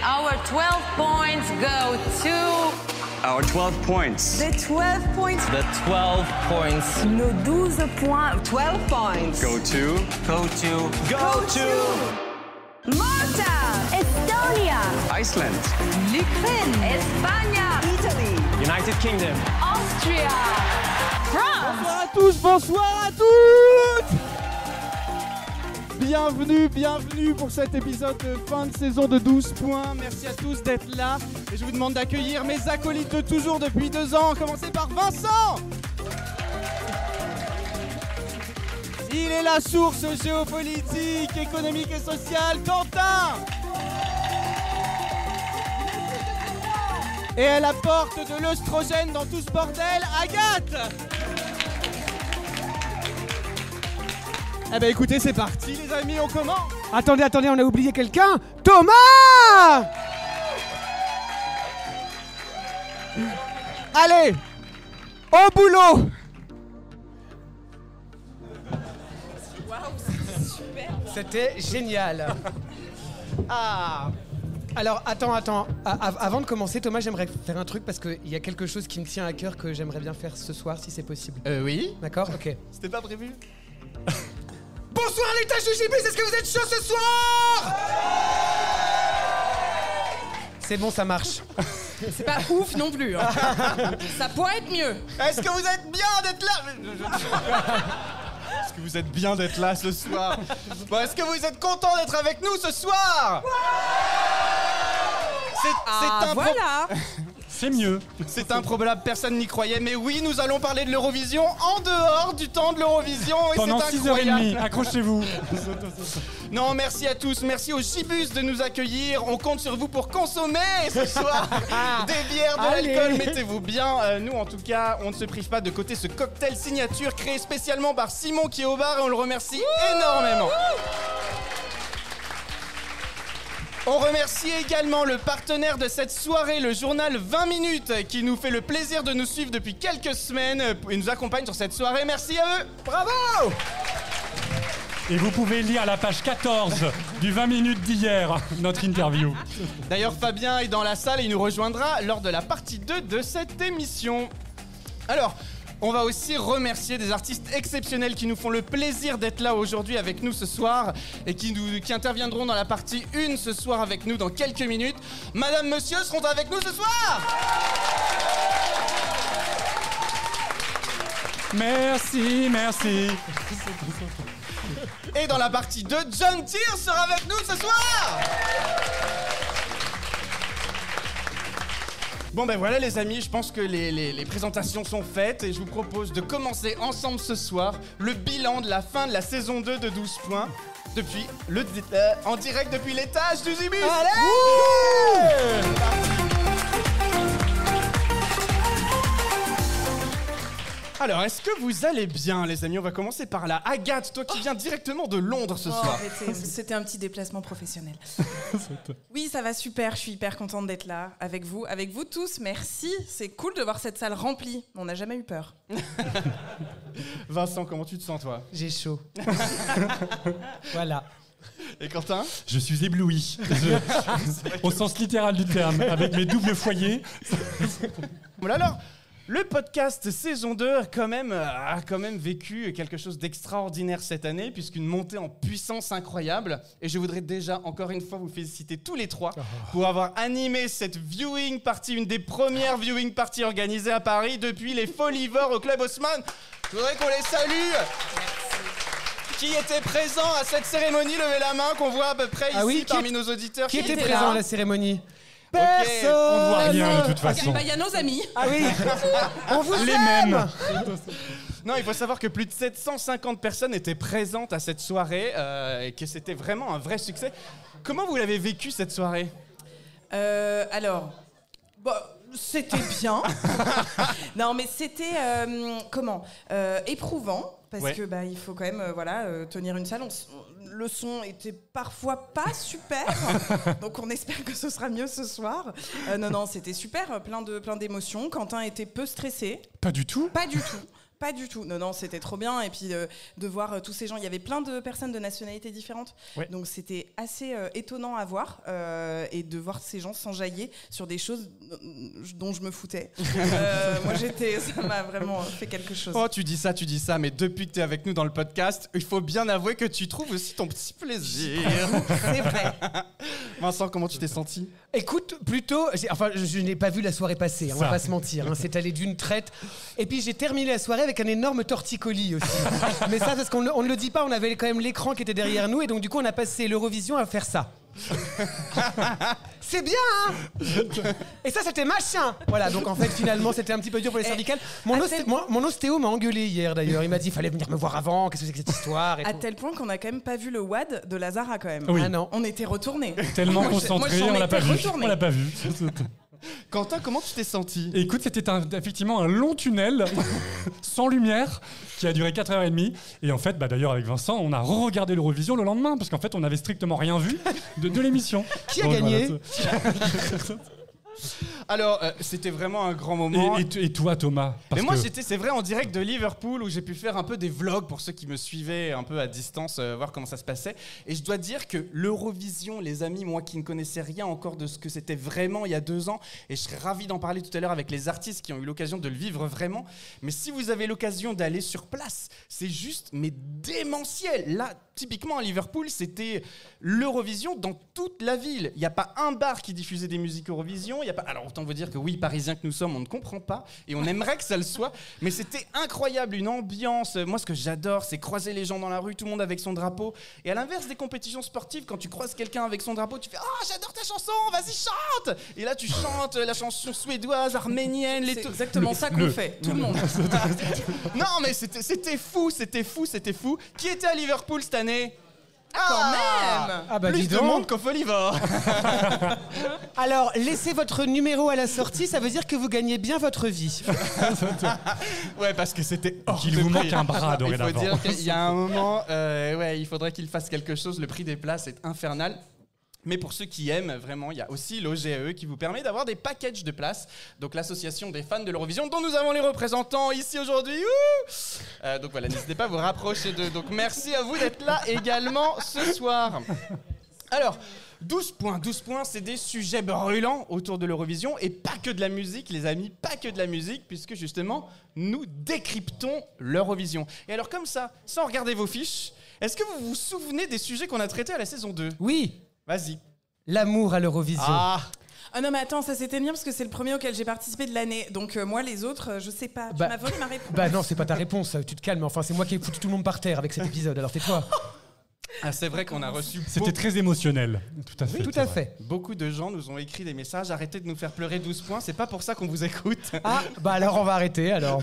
Our 12 points go to... Our 12 points. The 12 points. The 12 points. Nos 12 points. 12 points. Go to. Malta. Estonia. Iceland. L'Ukraine. Espagne. Italy. United Kingdom. Austria. France. Bonsoir à tous, bonsoir à toutes. Bienvenue pour cet épisode de fin de saison de 12 points. Merci à tous d'être là. Et je vous demande d'accueillir mes acolytes de toujours depuis 2 ans. Commencez par Vincent. Il est la source géopolitique, économique et sociale, Quentin. Et elle apporte de l'œstrogène dans tout ce bordel, Agathe. Eh ben écoutez, c'est parti les amis, on commence. Attendez, on a oublié quelqu'un. Thomas. Allez, au boulot. C'était génial. Ah. Alors, attends. Avant de commencer, Thomas, j'aimerais faire un truc parce qu'il y a quelque chose qui me tient à cœur que j'aimerais bien faire ce soir, si c'est possible. Oui. D'accord, ok. C'était pas prévu. Bonsoir les tâches de JB, est-ce que vous êtes chaud ce soir? C'est bon, ça marche. C'est pas ouf non plus. Hein. Ça pourrait être mieux. Est-ce que vous êtes bien d'être là? Est-ce que vous êtes bien d'être là ce soir? Bon, est-ce que vous êtes content d'être avec nous ce soir? Voilà. C'est mieux. C'est improbable, personne n'y croyait. Mais oui, nous allons parler de l'Eurovision en dehors du temps de l'Eurovision. Pendant c'est 6h30, accrochez-vous. Non, merci à tous. Merci au Gibus de nous accueillir. On compte sur vous pour consommer ce soir des bières, de l'alcool. Mettez-vous bien. Nous, en tout cas, on ne se prive pas de côté ce cocktail signature créé spécialement par Simon qui est au bar et on le remercie énormément. On remercie également le partenaire de cette soirée, le journal 20 minutes, qui nous fait le plaisir de nous suivre depuis quelques semaines et nous accompagne sur cette soirée. Merci à eux. Bravo! Et vous pouvez lire la page 14 du 20 minutes d'hier, notre interview. D'ailleurs, Fabien est dans la salle et il nous rejoindra lors de la partie 2 de cette émission. Alors, on va aussi remercier des artistes exceptionnels qui nous font le plaisir d'être là aujourd'hui avec nous ce soir et qui interviendront dans la partie 1 ce soir avec nous dans quelques minutes. Madame, monsieur seront avec nous ce soir. Merci. Et dans la partie 2, John Tears sera avec nous ce soir. Bon ben voilà les amis, je pense que les présentations sont faites et je vous propose de commencer ensemble ce soir le bilan de la fin de la saison 2 de 12 points depuis en direct depuis l'étage du Zibus. Allez! Alors, est-ce que vous allez bien, les amis? On va commencer par là. Agathe, toi qui viens directement de Londres ce soir. C'était un petit déplacement professionnel. Oui, ça va super. Je suis hyper contente d'être là avec vous tous. Merci. C'est cool de voir cette salle remplie. On n'a jamais eu peur. Vincent, comment tu te sens, toi? J'ai chaud. Voilà. Et Quentin? Je suis ébloui. Au sens littéral du terme, avec mes doubles foyers. Voilà alors. Le podcast saison 2 a quand même vécu quelque chose d'extraordinaire cette année, puisqu'une montée en puissance incroyable. Et je voudrais déjà, encore une fois, vous féliciter tous les trois pour avoir animé cette viewing party, une des premières viewing parties organisées à Paris depuis les Folivores au Club Haussmann. Je voudrais qu'on les salue. Qui était présent à cette cérémonie? Levez la main, qu'on voit à peu près ici parmi nos auditeurs. Qui était présent à la cérémonie? Personne. On ne voit rien de toute façon. Il y a nos amis. Ah oui. On vous Les aime. mêmes. Non, il faut savoir que plus de 750 personnes étaient présentes à cette soirée et que c'était vraiment un vrai succès. Comment vous l'avez vécu cette soirée? Alors, c'était bien. Non, mais c'était éprouvant. Parce que il faut quand même tenir une salle. Le son était parfois pas super, donc on espère que ce sera mieux ce soir. Non, c'était super, plein d'émotions. Quentin était peu stressé. Pas du tout. Pas du tout. Non, c'était trop bien. Et puis de voir tous ces gens. Il y avait plein de personnes de nationalités différentes. Ouais. Donc c'était assez étonnant à voir. Et de voir ces gens s'enjailler sur des choses dont je me foutais. Moi, ça m'a vraiment fait quelque chose. Oh, tu dis ça. Mais depuis que tu es avec nous dans le podcast, il faut bien avouer que tu trouves aussi ton petit plaisir. C'est vrai. Vincent, comment tu t'es senti ? Écoute, plutôt... je n'ai pas vu la soirée passer, on va pas se mentir. C'est allé d'une traite. Et puis j'ai terminé la soirée avec un énorme torticolis aussi. Mais ça, parce qu'on ne le dit pas, on avait quand même l'écran qui était derrière nous. Et donc du coup, on a passé l'Eurovision à faire ça. C'est bien, hein. Et ça, c'était machin. Voilà, donc en fait, finalement, c'était un petit peu dur pour les cervicales. Mon ostéo m'a engueulé hier, d'ailleurs. Il m'a dit, il fallait venir me voir avant, qu'est-ce que c'est que cette histoire et à tel point qu'on n'a quand même pas vu le WAD de Lazara, quand même. Oui. Ah non. On était retournés. Tellement concentrés, on l'a pas vu. On l'a pas vu. Quentin, comment tu t'es senti ? Écoute, c'était effectivement un long tunnel sans lumière qui a duré 4h30. Et en fait, d'ailleurs, avec Vincent, on a re-regardé l'Eurovision le lendemain parce qu'en fait, on n'avait strictement rien vu de l'émission. Qui a gagné ? Alors, c'était vraiment un grand moment. Et toi, Thomas ? Mais moi, c'est vrai, en direct de Liverpool, où j'ai pu faire un peu des vlogs pour ceux qui me suivaient un peu à distance, voir comment ça se passait. Et je dois dire que l'Eurovision, les amis, moi qui ne connaissais rien encore de ce que c'était vraiment il y a 2 ans, et je serais ravi d'en parler tout à l'heure avec les artistes qui ont eu l'occasion de le vivre vraiment. Mais si vous avez l'occasion d'aller sur place, c'est juste, mais démentiel. Là, typiquement à Liverpool, c'était l'Eurovision dans toute la ville. Il n'y a pas un bar qui diffusait des musiques Eurovision. Y a pas... Alors autant vous dire que oui, Parisiens que nous sommes, on ne comprend pas et on aimerait que ça le soit. Mais c'était incroyable, une ambiance. Moi, ce que j'adore, c'est croiser les gens dans la rue, tout le monde avec son drapeau. Et à l'inverse des compétitions sportives, quand tu croises quelqu'un avec son drapeau, tu fais « Ah, j'adore ta chanson, vas-y, chante !» Et là, tu chantes la chanson suédoise, arménienne... C'est exactement ça qu'on fait, tout le monde. Non, mais c'était fou. Qui était à Liverpool cette année ? Quand même. Ah bah, plus de monde qu'au Folivore. Alors, laissez votre numéro à la sortie, ça veut dire que vous gagnez bien votre vie. Ouais, parce que c'était hors qu'il de vous prix. manque un bras dorénavant. Il faut dire qu'il y a un moment, il faudrait qu'il fasse quelque chose. Le prix des places est infernal. Mais pour ceux qui aiment, vraiment, il y a aussi l'OGE qui vous permet d'avoir des packages de places. Donc l'association des fans de l'Eurovision, dont nous avons les représentants ici aujourd'hui. Donc voilà, n'hésitez pas à vous rapprocher d'eux. Donc merci à vous d'être là également ce soir. Alors, 12 points, c'est des sujets brûlants autour de l'Eurovision. Et pas que de la musique, les amis, pas que de la musique, puisque justement, nous décryptons l'Eurovision. Et alors comme ça, sans regarder vos fiches, est-ce que vous vous souvenez des sujets qu'on a traités à la saison 2 ? Oui. Vas-y. L'amour à l'Eurovision. Ah non, mais attends, ça c'était bien parce que c'est le premier auquel j'ai participé de l'année. Donc moi, les autres, je sais pas. Tu m'as volé ma réponse. Bah non, c'est pas ta réponse, tu te calmes. Enfin, c'est moi qui ai foutu tout le monde par terre avec cet épisode, alors tais-toi. Ah, c'est vrai qu'on a reçu... C'était très émotionnel. Tout à fait. Oui, tout à fait. Beaucoup de gens nous ont écrit des messages. Arrêtez de nous faire pleurer 12 points, c'est pas pour ça qu'on vous écoute. Ah, bah alors on va arrêter, alors.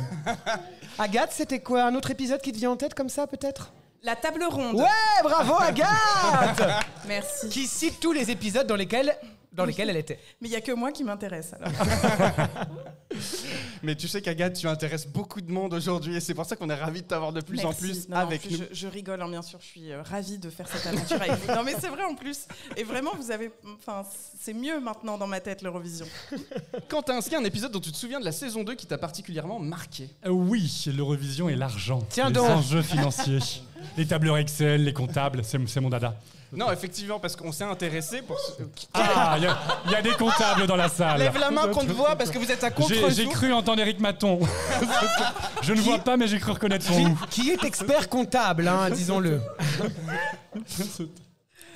Agathe, c'était quoi, un autre épisode qui te vient en tête comme ça, peut-être ? La table ronde. Ouais, bravo Agathe. Merci. Qui cite tous les épisodes dans lesquels elle était. Mais il n'y a que moi qui m'intéresse, alors. Mais tu sais qu'Agathe, tu intéresses beaucoup de monde aujourd'hui et c'est pour ça qu'on est ravis de t'avoir de plus en plus avec nous. Je rigole, hein, bien sûr, je suis ravie de faire cette aventure avec vous. Non mais c'est vrai en plus. Et vraiment, c'est mieux maintenant dans ma tête, l'Eurovision. Quentin, est-ce qu'il y a un épisode dont tu te souviens de la saison 2 qui t'a particulièrement marqué ? Oui, l'Eurovision et l'argent. Tiens les donc. enjeux financiers. Les tableurs Excel, les comptables, c'est mon dada. Non, effectivement, parce qu'on s'est intéressé pour... Ah, il y a des comptables dans la salle. Lève la main qu'on te voit parce que vous êtes à contre-jour. J'ai cru entendre Éric Maton. Je ne vois pas, mais j'ai cru reconnaître son nom. Qui est expert comptable, hein, disons-le.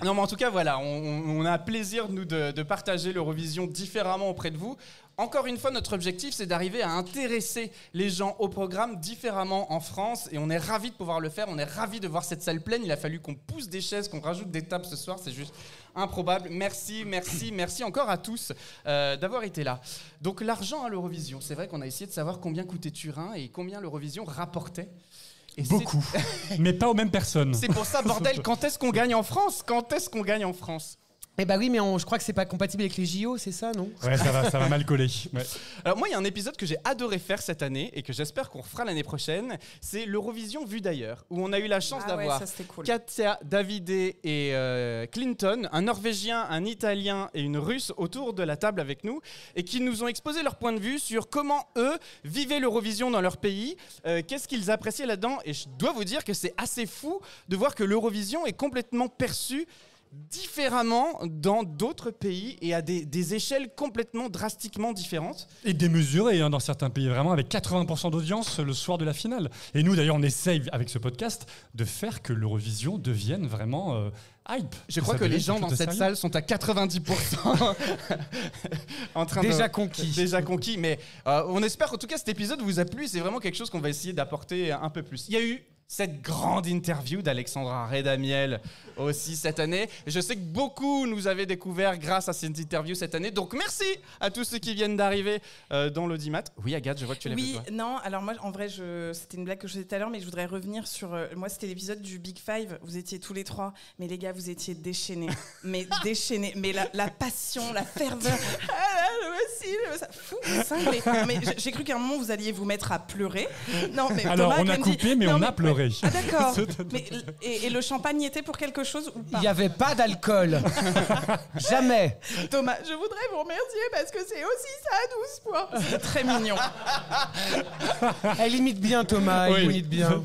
Non, mais en tout cas, voilà, on a plaisir, nous, de partager l'Eurovision différemment auprès de vous. Encore une fois, notre objectif, c'est d'arriver à intéresser les gens au programme différemment en France. Et on est ravis de pouvoir le faire. On est ravis de voir cette salle pleine. Il a fallu qu'on pousse des chaises, qu'on rajoute des tables ce soir. C'est juste improbable. Merci encore à tous d'avoir été là. Donc, l'argent à l'Eurovision. C'est vrai qu'on a essayé de savoir combien coûtait Turin et combien l'Eurovision rapportait. Et beaucoup, mais pas aux mêmes personnes. C'est pour ça, bordel, quand est-ce qu'on gagne en France ? Eh bah oui, mais je crois que c'est pas compatible avec les JO, c'est ça, non? Ouais, ça va mal coller. Ouais. Alors moi, il y a un épisode que j'ai adoré faire cette année et que j'espère qu'on refera l'année prochaine. C'est l'Eurovision vue d'ailleurs, où on a eu la chance d'avoir cool. Katia, Davidé et Clinton, un Norvégien, un Italien et une Russe autour de la table avec nous et qui nous ont exposé leur point de vue sur comment eux vivaient l'Eurovision dans leur pays, qu'est-ce qu'ils appréciaient là-dedans. Et je dois vous dire que c'est assez fou de voir que l'Eurovision est complètement perçue différemment dans d'autres pays et à des échelles complètement drastiquement différentes. Et démesuré dans certains pays, vraiment avec 80% d'audience le soir de la finale. Et nous d'ailleurs on essaye avec ce podcast de faire que l'Eurovision devienne vraiment hype. Je crois que les gens dans cette salle sont à 90% en train déjà conquis, mais on espère qu'en tout cas cet épisode vous a plu. C'est vraiment quelque chose qu'on va essayer d'apporter un peu plus. Il y a eu cette grande interview d'Alexandra Redamiel aussi cette année. Je sais que beaucoup nous avaient découvert grâce à cette interview cette année. Donc merci à tous ceux qui viennent d'arriver dans l'audimat. Oui, Agathe, je vois que tu l'as vu. Oui, non, alors moi, en vrai, c'était une blague que je faisais tout à l'heure, mais je voudrais revenir sur... moi, c'était l'épisode du Big Five. Vous étiez tous les trois, mais les gars, vous étiez déchaînés. Mais déchaînés. Mais la passion, la ferveur... fou, cinglé. Mais j'ai cru qu'à un moment, vous alliez vous mettre à pleurer. Non, mais alors, Thomas, on a coupé, mais on a pleuré. Ah d'accord. Mais, et le champagne y était pour quelque chose ou pas? Il n'y avait pas d'alcool. Jamais. Thomas, je voudrais vous remercier parce que c'est aussi ça à 12 points. C'est très mignon. Elle imite bien Thomas, Oui. il imite bien.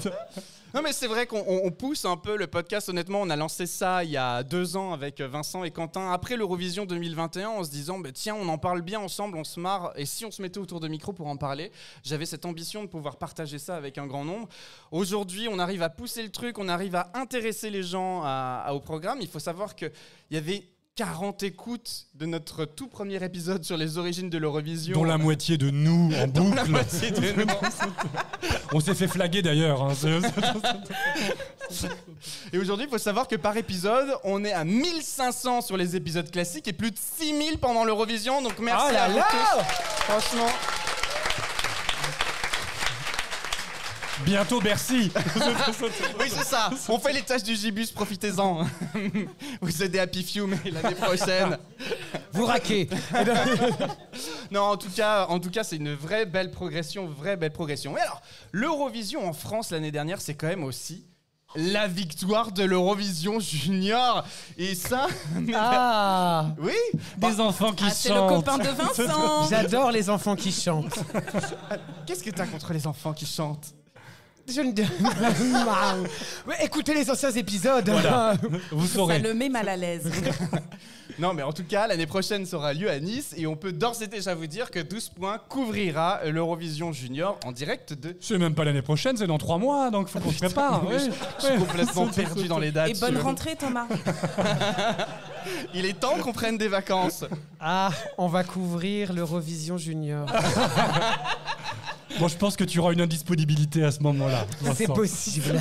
Non mais c'est vrai qu'on pousse un peu le podcast, honnêtement. On a lancé ça il y a 2 ans avec Vincent et Quentin après l'Eurovision 2021 en se disant tiens, on en parle bien ensemble, on se marre, et si on se mettait autour de micro pour en parler. J'avais cette ambition de pouvoir partager ça avec un grand nombre. Aujourd'hui, on arrive à pousser le truc, on arrive à intéresser les gens au programme. Il faut savoir qu'il y avait 40 écoutes de notre tout premier épisode sur les origines de l'Eurovision. Dont la moitié de nous en boucle. La moitié de nous. On s'est fait flaguer d'ailleurs. Hein. Et aujourd'hui, il faut savoir que par épisode, on est à 1500 sur les épisodes classiques et plus de 6000 pendant l'Eurovision. Donc merci à vous tous. Franchement. Bientôt Bercy. Oui, c'est ça. On fait les tâches du Gibus, profitez-en. Vous aidez Happy Few, mais l'année prochaine. Vous raquez. Non, en tout cas, c'est une vraie belle progression. Et alors, l'Eurovision en France l'année dernière, c'est quand même aussi la victoire de l'Eurovision Junior. Et ça... Ah. Oui. Des enfants qui chantent. C'est le copain de Vincent. J'adore les enfants qui chantent. Qu'est-ce que t'as contre les enfants qui chantent? Je ne... Ouais, écoutez les anciens épisodes. Voilà. Vous saurez. Ça le met mal à l'aise. Non, mais en tout cas, l'année prochaine sera lieu à Nice et on peut d'ores et déjà vous dire que 12 points couvrira l'Eurovision Junior en direct de... C'est même pas l'année prochaine, c'est dans 3 mois, donc faut qu'on se prépare. Oui, je suis complètement perdu dans les dates. Et bonne rentrée, Thomas. Il est temps qu'on prenne des vacances. Ah, on va couvrir l'Eurovision Junior. Bon, je pense que tu auras une indisponibilité à ce moment-là. C'est possible.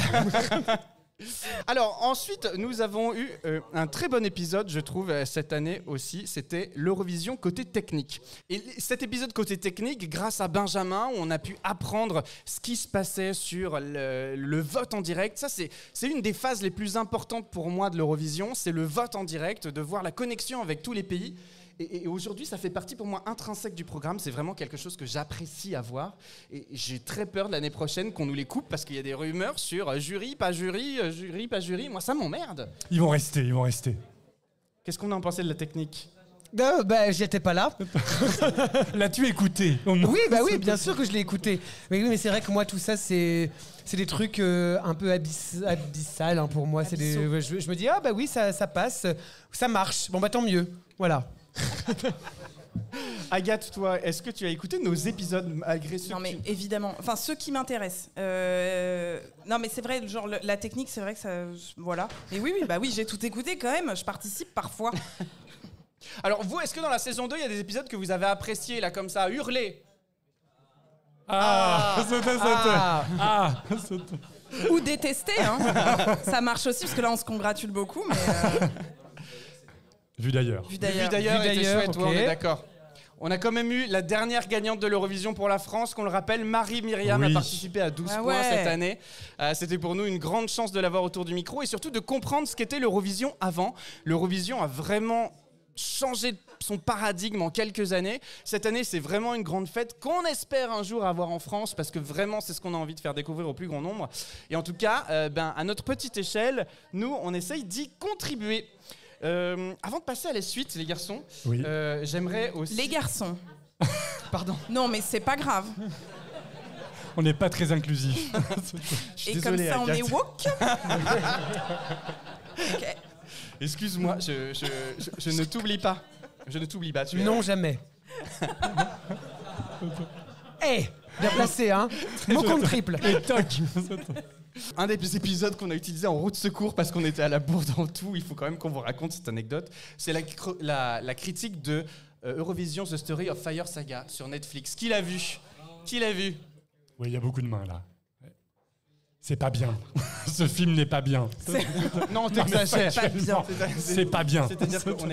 Alors ensuite, nous avons eu un très bon épisode, je trouve, cette année aussi. C'était l'Eurovision côté technique. Et cet épisode côté technique, grâce à Benjamin, où on a pu apprendre ce qui se passait sur le vote en direct. Ça, c'est une des phases les plus importantes pour moi de l'Eurovision. C'est le vote en direct, de voir la connexion avec tous les pays. Et aujourd'hui, ça fait partie pour moi intrinsèque du programme. C'est vraiment quelque chose que j'apprécie à voir. Et j'ai très peur de l'année prochaine qu'on nous les coupe parce qu'il y a des rumeurs sur jury, pas jury, jury, pas jury. Moi, ça m'emmerde. Ils vont rester. Qu'est-ce qu'on a en pensé de la technique? J'y étais pas là. L'as-tu écouté? Oui, bien sûr que je l'ai écouté. Mais c'est vrai que moi, tout ça, c'est des trucs un peu abyssal hein, pour moi. Je me dis, oui, ça passe, ça marche. Bon, tant mieux. Voilà. Agathe, toi, est-ce que tu as écouté nos épisodes malgré ceux Non mais évidemment, enfin ceux qui m'intéressent. Non mais c'est vrai, genre la technique, c'est vrai que ça, voilà. Mais oui, j'ai tout écouté quand même. Je participe parfois. Alors vous, est-ce que dans la saison 2, il y a des épisodes que vous avez appréciés là comme ça, hurler? Ou détester, hein. Ça marche aussi parce que là on se congratule beaucoup, mais. Vu d'ailleurs. Vue d'ailleurs était chouette, okay. Ouais, on est d'accord. On a quand même eu la dernière gagnante de l'Eurovision pour la France, qu'on le rappelle, Marie-Myriam a participé à 12 points cette année. C'était pour nous une grande chance de l'avoir autour du micro et surtout de comprendre ce qu'était l'Eurovision avant. L'Eurovision a vraiment changer son paradigme en quelques années. Cette année, c'est vraiment une grande fête qu'on espère un jour avoir en France parce que vraiment, c'est ce qu'on a envie de faire découvrir au plus grand nombre. Et en tout cas, à notre petite échelle, nous, on essaye d'y contribuer. Avant de passer à la suite, les garçons, Oui. j'aimerais aussi... Les garçons. Pardon. Non, mais c'est pas grave. On n'est pas très inclusif. Et désolé, comme ça, on Agathe. est woke. Ok. Excuse-moi, je ne t'oublie pas. Je ne t'oublie pas. Tu es... Non, jamais. Bien placé, hein. Mot contre triple. Et toc. Un des épisodes qu'on a utilisé en roue de secours parce qu'on était à la bourre dans tout, il faut quand même qu'on vous raconte cette anecdote. C'est la critique de Eurovision The Story of Fire Saga sur Netflix. Qui l'a vu ? Qui l'a vu ? Oui, il y a beaucoup de mains là. C'est pas bien. Ce film n'est pas bien. Non, t'exagères. Pas bien. C'est pas bien. C'est-à-dire qu'on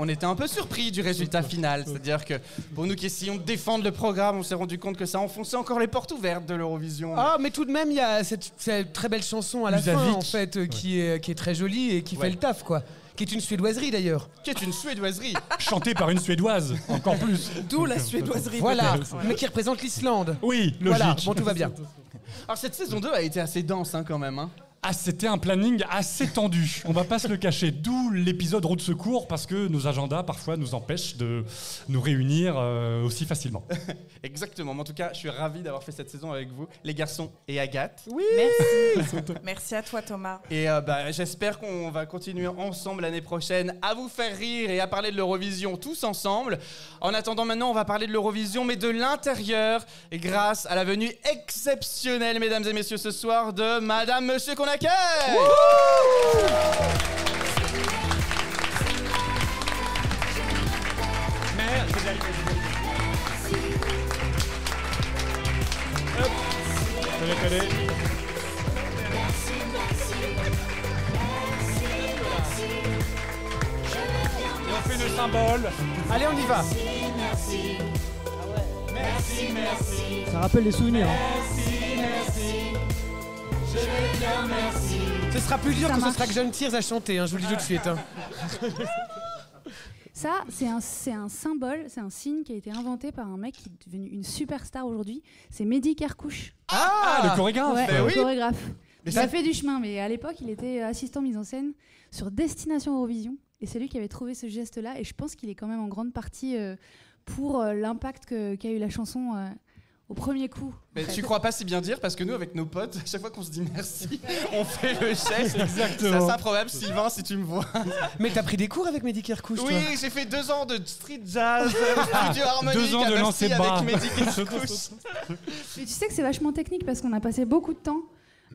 était un peu surpris du résultat final. C'est-à-dire que pour nous qui essayons de défendre le programme, on s'est rendu compte que ça enfonçait encore les portes ouvertes de l'Eurovision. Ah, mais tout de même, il y a cette très belle chanson à la fin, Usavik. en fait, qui est très jolie et qui fait le taf, quoi. Qui est une suédoiserie, d'ailleurs. Qui est une suédoiserie. Chanté par une Suédoise, encore plus. D'où la suédoiserie. Voilà, peut-être. mais qui représente l'Islande. Oui, logique. Voilà, bon, tout va bien. Alors cette saison 2 a été assez dense quand même. Hein. Ah, c'était un planning assez tendu. On va pas se le cacher. D'où l'épisode roue de secours, parce que nos agendas parfois nous empêchent de nous réunir aussi facilement. Exactement. Mais en tout cas, je suis ravi d'avoir fait cette saison avec vous, les garçons et Agathe. Oui. Merci. Merci à toi, Thomas. Et j'espère qu'on va continuer ensemble l'année prochaine à vous faire rire et à parler de l'Eurovision tous ensemble. En attendant, maintenant, on va parler de l'Eurovision, mais de l'intérieur, et grâce à la venue exceptionnelle, mesdames et messieurs, ce soir, de Madame, Monsieur qu'on accueille. Et on fait le symbole. Allez, on y va. Ça rappelle les souvenirs. Ce sera plus dur Ça que ce marche. sera que John Tears à chanter, hein, je vous le dis tout de suite. Hein. Ça, c'est un symbole, c'est un signe qui a été inventé par un mec qui est devenu une superstar aujourd'hui. C'est Mehdi Kerkouche. Ah, le chorégraphe. Ouais, ben le oui. chorégraphe. Mais Il ça- a fait du chemin, mais à l'époque, il était assistant mise en scène sur Destination Eurovision. Et c'est lui qui avait trouvé ce geste-là. Et je pense qu'il est quand même en grande partie pour l'impact qu'a eu la chanson au premier coup. Mais en fait. tu crois pas si bien dire parce que nous, avec nos potes, à chaque fois qu'on se dit merci, on fait le geste. Exactement. C'est improbable, Sylvain, si tu me vois. Mais t'as pris des cours avec Mehdi Kerkouche, Oui, toi. j'ai fait 2 ans de street jazz, studio harmonique 2 ans de à lancer Bastille de bras. avec Mehdi Kerkouche. Mais tu sais que c'est vachement technique parce qu'on a passé beaucoup de temps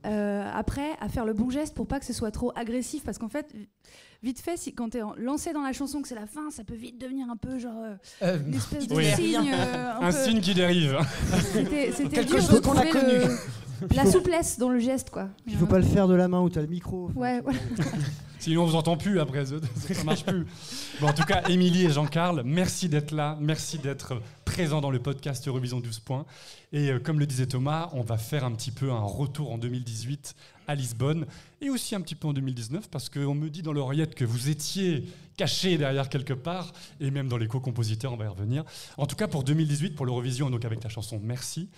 après à faire le bon geste pour pas que ce soit trop agressif. Parce qu'en fait, vite fait, quand t'es lancé dans la chanson, que c'est la fin, ça peut vite devenir un peu genre une espèce de Oui. signe. Un signe qui dérive. C'était Quelque dur chose de qu'on a trouver la souplesse dans le geste, quoi. Il faut pas le faire de la main où t'as le micro. Ouais, voilà. Sinon, on vous entend plus après, ça marche plus. Bon, en tout cas, Émilie et Jean-Carl, merci d'être là, merci d'être présents dans le podcast Eurovision 12 points. Et comme le disait Thomas, on va faire un petit peu un retour en 2018 à Lisbonne et aussi un petit peu en 2019 parce qu'on me dit dans l'oreillette que vous étiez cachés derrière quelque part et même dans les co-compositeurs, on va y revenir. En tout cas, pour 2018, pour l'Eurovision, donc avec la chanson Merci.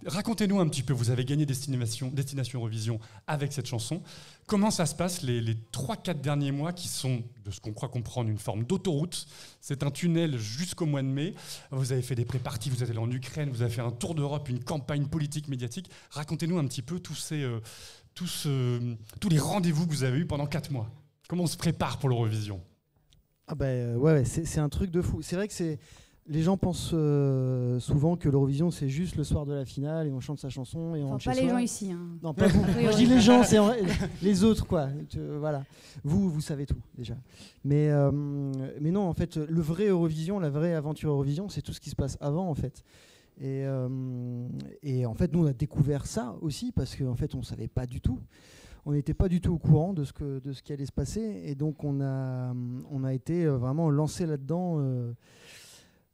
Racontez-nous un petit peu, vous avez gagné Destination Eurovision avec cette chanson. Comment ça se passe les 3-4 derniers mois qui sont, de ce qu'on croit comprendre, une forme d'autoroute? C'est un tunnel jusqu'au mois de mai. Vous avez fait des pré-parties, vous êtes allé en Ukraine, vous avez fait un tour d'Europe, une campagne politique, médiatique. Racontez-nous un petit peu tous les rendez-vous que vous avez eus pendant 4 mois. Comment on se prépare pour l'Eurovision? Ah ouais, c'est un truc de fou. C'est vrai que les gens pensent souvent que l'Eurovision c'est juste le soir de la finale et on chante sa chanson et on Enfin, rentre pas chez les soi. gens ici. Hein. Non, pas vous. Moi, je dis les gens, c'est les autres, quoi. Voilà. Vous savez tout, déjà. Mais non, en fait, le vrai Eurovision, la vraie aventure Eurovision, c'est tout ce qui se passe avant, en fait. Et en fait, nous, on a découvert ça aussi parce qu'en fait, on savait pas du tout. On n'était pas du tout au courant de ce qui allait se passer. Et donc, on a été vraiment lancé là-dedans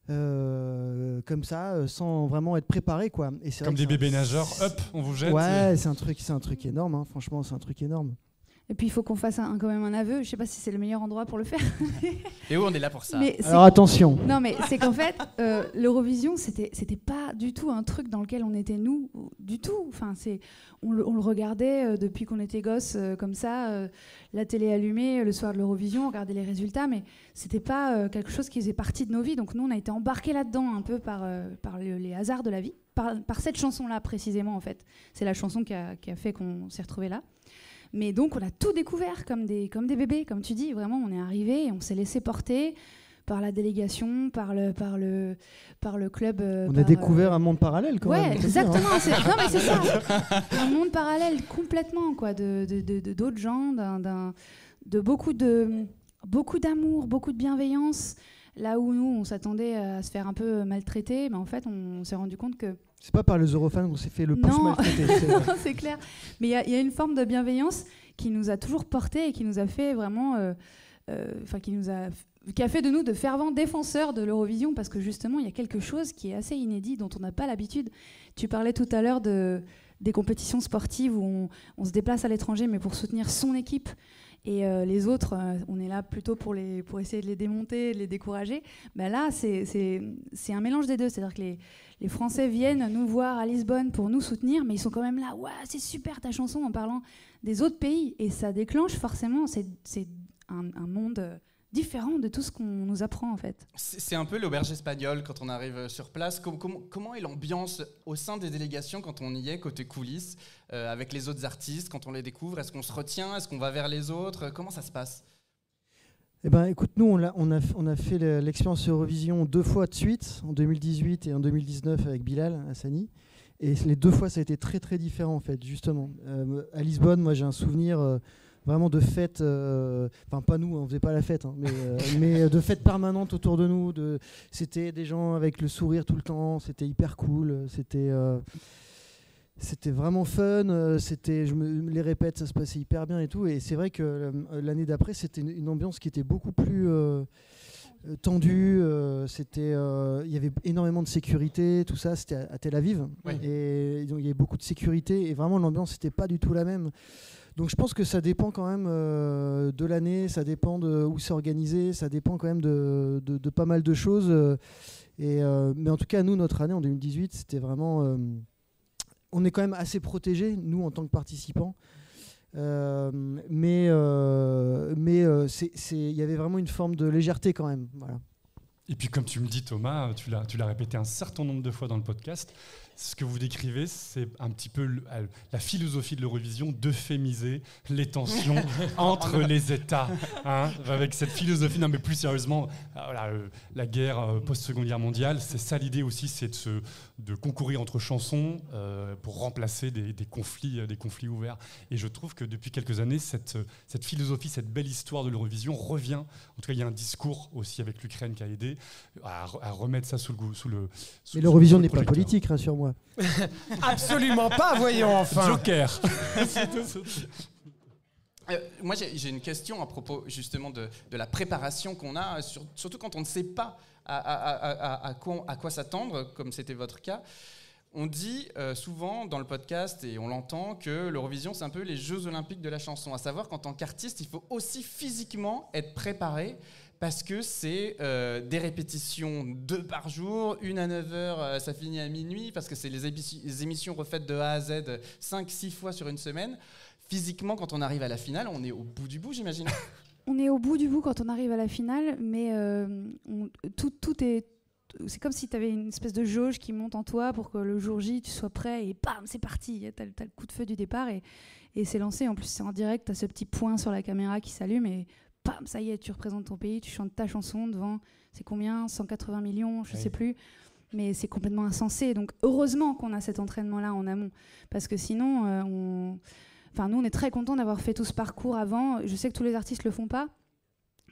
comme ça, sans vraiment être préparé, quoi. Et c'est Comme vrai des que bébés nageurs, hop, on vous jette. Ouais, c'est un truc énorme, hein. Franchement, c'est un truc énorme. Et puis il faut qu'on fasse quand même un aveu. Je sais pas si c'est le meilleur endroit pour le faire. Et oui, on est là pour ça. Alors attention. Non, mais c'est qu'en fait, l'Eurovision, c'était pas du tout un truc dans lequel on était nous, du tout. Enfin, on le regardait depuis qu'on était gosse, comme ça, la télé allumée, le soir de l'Eurovision, on regardait les résultats, mais c'était pas quelque chose qui faisait partie de nos vies. Donc nous, on a été embarqués là-dedans un peu par les hasards de la vie, par cette chanson-là précisément, en fait. C'est la chanson qui a fait qu'on s'est retrouvés là. Mais donc, on a tout découvert comme des bébés, comme tu dis. Vraiment, on est arrivés et on s'est laissé porter par la délégation, par le club. On a découvert un monde parallèle, quand même. Ouais, exactement. Non, mais c'est ça. Un monde parallèle complètement, quoi, de d'autres gens, de beaucoup d'amour, beaucoup de bienveillance. Là où nous, on s'attendait à se faire un peu maltraiter, mais en fait, on s'est rendu compte que... C'est pas par les Eurofans qu'on s'est fait le plus maltraiter. Non, c'est clair. Mais il y a une forme de bienveillance qui nous a toujours portés et qui nous a fait vraiment... qui a fait de nous de fervents défenseurs de l'Eurovision, parce que justement, il y a quelque chose qui est assez inédit, dont on n'a pas l'habitude. Tu parlais tout à l'heure des compétitions sportives où on se déplace à l'étranger, mais pour soutenir son équipe. Et les autres, on est là plutôt pour essayer de les démonter, de les décourager. Ben là, c'est un mélange des deux. C'est-à-dire que les Français viennent nous voir à Lisbonne pour nous soutenir, mais ils sont quand même là. Ouais, c'est super ta chanson, en parlant des autres pays. Et ça déclenche forcément, c'est un monde différent de tout ce qu'on nous apprend, en fait. C'est un peu l'auberge espagnole quand on arrive sur place. Comment est l'ambiance au sein des délégations quand on y est, côté coulisses, avec les autres artistes, quand on les découvre? Est-ce qu'on se retient? Est-ce qu'on va vers les autres? Comment ça se passe? Eh ben, écoute, nous, on a fait l'expérience Eurovision 2 fois de suite, en 2018 et en 2019 avec Bilal Hassani. Et les 2 fois, ça a été très, très différent, en fait, justement. À Lisbonne, moi, j'ai un souvenir... vraiment de fêtes, enfin pas nous, on faisait pas la fête, hein, mais de fêtes permanentes autour de nous. C'était des gens avec le sourire tout le temps, c'était hyper cool, c'était vraiment fun, les répètes, ça se passait hyper bien et tout. Et c'est vrai que l'année d'après, c'était une ambiance qui était beaucoup plus tendue. Il y avait énormément de sécurité, tout ça. C'était à Tel Aviv, ouais. Et donc il y avait beaucoup de sécurité et vraiment l'ambiance n'était pas du tout la même. Donc je pense que ça dépend quand même de l'année, ça dépend de où c'est organisé, ça dépend quand même de pas mal de choses. Mais en tout cas, nous, notre année en 2018, c'était vraiment... on est quand même assez protégés, nous, en tant que participants. Mais il y avait vraiment une forme de légèreté quand même. Voilà. Et puis comme tu me dis, Thomas, tu l'as répété un certain nombre de fois dans le podcast, ce que vous décrivez, c'est un petit peu la philosophie de l'Eurovision, d'euphémiser les tensions entre les États. Hein, avec cette philosophie, non mais plus sérieusement, la guerre post-seconde guerre mondiale, c'est ça l'idée aussi, c'est de concourir entre chansons pour remplacer des conflits ouverts. Et je trouve que depuis quelques années, cette philosophie, cette belle histoire de l'Eurovision revient. En tout cas, il y a un discours aussi avec l'Ukraine qui a aidé à remettre ça sous le Mais l'Eurovision n'est pas politique, rassure-moi. Absolument pas, voyons enfin. Joker. Moi, j'ai une question à propos justement de la préparation qu'on a, surtout quand on ne sait pas à quoi s'attendre, comme c'était votre cas. On dit souvent dans le podcast, et on l'entend, que l'Eurovision, c'est un peu les Jeux Olympiques de la chanson. À savoir qu'en tant qu'artiste, il faut aussi physiquement être préparé, parce que c'est des répétitions 2 par jour, 1 à 9h, ça finit à minuit, parce que c'est les émissions refaites de A à Z 5-6 fois sur une semaine. Physiquement, quand on arrive à la finale, on est au bout du bout, j'imagine. On est au bout du bout quand on arrive à la finale, mais tout est... C'est comme si tu avais une espèce de jauge qui monte en toi pour que le jour J, tu sois prêt et bam, c'est parti. Tu as le coup de feu du départ et c'est lancé. En plus, c'est en direct, tu as ce petit point sur la caméra qui s'allume et bam, ça y est, tu représentes ton pays, tu chantes ta chanson devant, c'est combien, 180 millions, je sais plus. Mais c'est complètement insensé. Donc heureusement qu'on a cet entraînement-là en amont. Parce que sinon, nous, on est très contents d'avoir fait tout ce parcours avant. Je sais que tous les artistes le font pas.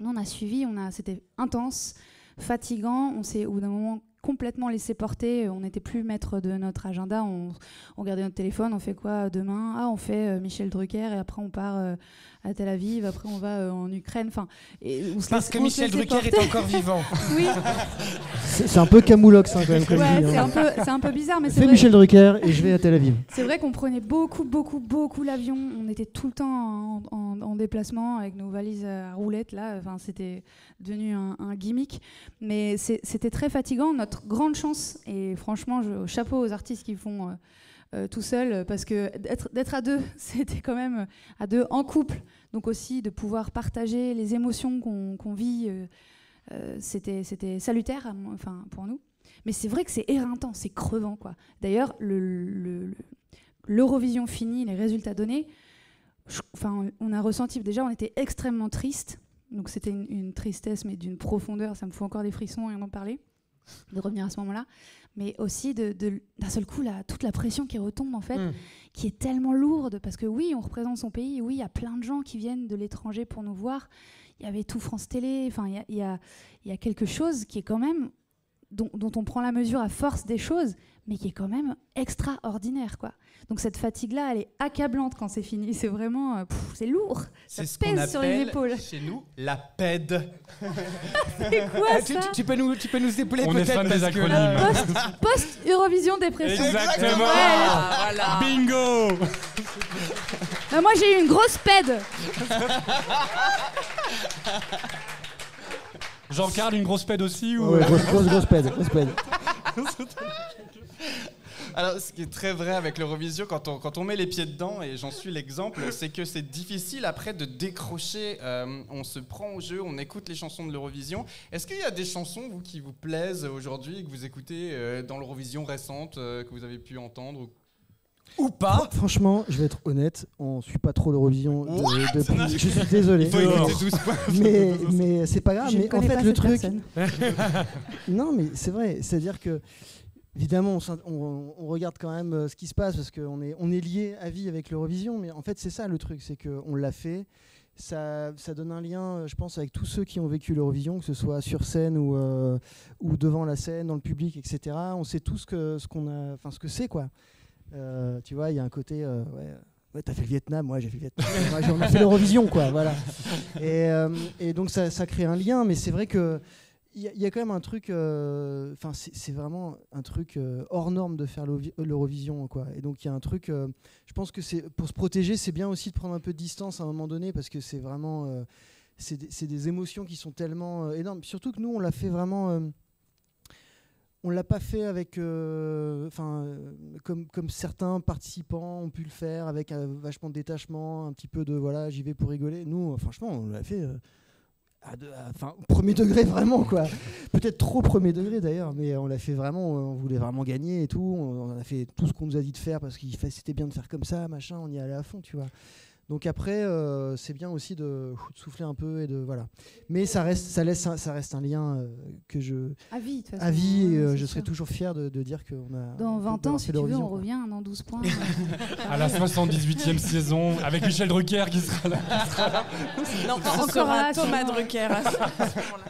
Nous, on a suivi, c'était intense, fatigant. On s'est, au bout d'un moment, complètement laissé porter. On n'était plus maître de notre agenda. On regardait notre téléphone. On fait quoi demain ? On fait Michel Drucker et après on part à Tel Aviv, après on va en Ukraine. Enfin, parce que Michel Drucker est encore vivant. Oui. C'est un peu camoulox quand même. Comme ouais, dit, hein. c'est un peu bizarre, mais c'est Fais vrai. Michel Drucker et je vais à Tel Aviv. C'est vrai qu'on prenait beaucoup l'avion. On était tout le temps en déplacement avec nos valises à roulettes là. Enfin, c'était devenu un gimmick, mais c'était très fatigant. Notre grande chance, et franchement, chapeau aux artistes qui font tout seuls, parce que d'être à deux, c'était quand même à deux en couple. Donc aussi de pouvoir partager les émotions qu'on vit, c'était salutaire, enfin pour nous. Mais c'est vrai que c'est éreintant, c'est crevant quoi. D'ailleurs, l'Eurovision finie, les résultats donnés, on a ressenti déjà, on était extrêmement triste. Donc c'était une tristesse, mais d'une profondeur, ça me fout encore des frissons rien d'en parler, de revenir à ce moment-là. Mais aussi d'un seul coup, toute la pression qui retombe en fait, qui est tellement lourde, parce que oui, on représente son pays, oui, il y a plein de gens qui viennent de l'étranger pour nous voir. Il y avait tout France Télé, enfin il y a quelque chose qui est quand même dont on prend la mesure à force des choses, mais qui est quand même extraordinaire, quoi. Donc cette fatigue-là, elle est accablante quand c'est fini. C'est vraiment, c'est lourd. C'est ça ce qu'on pèse sur les appelle épaules. chez nous la PED. C'est quoi ça? tu peux nous épauler On peut-être est fan des parce que acronymes. Post-Eurovision dépression. Exactement. Voilà. Bingo. Moi j'ai eu une grosse pède. Jean-Carl, une grosse pède aussi ou... Ouais, grosse pède. Alors, ce qui est très vrai avec l'Eurovision, quand on met les pieds dedans, et j'en suis l'exemple, c'est que c'est difficile après de décrocher. On se prend au jeu, on écoute les chansons de l'Eurovision. Est-ce qu'il y a des chansons, vous, qui vous plaisent aujourd'hui, que vous écoutez dans l'Eurovision récente, que vous avez pu entendre ou pas? Franchement, je vais être honnête, on suit pas trop l'Eurovision depuis. Je suis désolé. Il faut écouter 12 points. Mais c'est pas grave. Je ne mais en connais fait, pas le cette truc. personne. Non, mais c'est vrai. C'est-à-dire que, évidemment, on regarde quand même ce qui se passe parce qu'on est lié à vie avec l'Eurovision. Mais en fait, c'est ça le truc, c'est qu'on l'a fait. Ça donne un lien, je pense, avec tous ceux qui ont vécu l'Eurovision, que ce soit sur scène ou devant la scène, dans le public, etc. On sait tous ce que c'est, quoi. Tu vois, il y a un côté, ouais, t'as fait le Vietnam, moi j'ai fait le Vietnam, moi on a fait l'Eurovision, quoi, voilà. Et donc ça crée un lien, mais c'est vrai que il y a quand même un truc, c'est vraiment un truc hors norme de faire l'Eurovision, quoi. Et donc il y a un truc, je pense que c'est pour se protéger, c'est bien aussi de prendre un peu de distance à un moment donné, parce que c'est vraiment, c'est des émotions qui sont tellement énormes. Surtout que nous, on l'a fait vraiment. On l'a pas fait avec, comme certains participants ont pu le faire, avec vachement de détachement, un petit peu de voilà, j'y vais pour rigoler. Nous, franchement, on l'a fait premier degré vraiment, quoi. Peut-être trop premier degré d'ailleurs, mais on l'a fait vraiment. On voulait vraiment gagner et tout. On a fait tout ce qu'on nous a dit de faire parce qu'il c'était bien de faire comme ça, machin. On y allait à fond, tu vois. Donc après, c'est bien aussi de souffler un peu et de voilà. Mais ça reste un lien que je à vie, de toute façon. À vie, Ouais, je serai toujours fier de dire qu'on a. Dans 20 ans, si tu veux, on revient dans 12 points. À la 78e saison, avec Michel Drucker qui sera là. Non, encore sera là, Thomas Drucker à ce moment-là.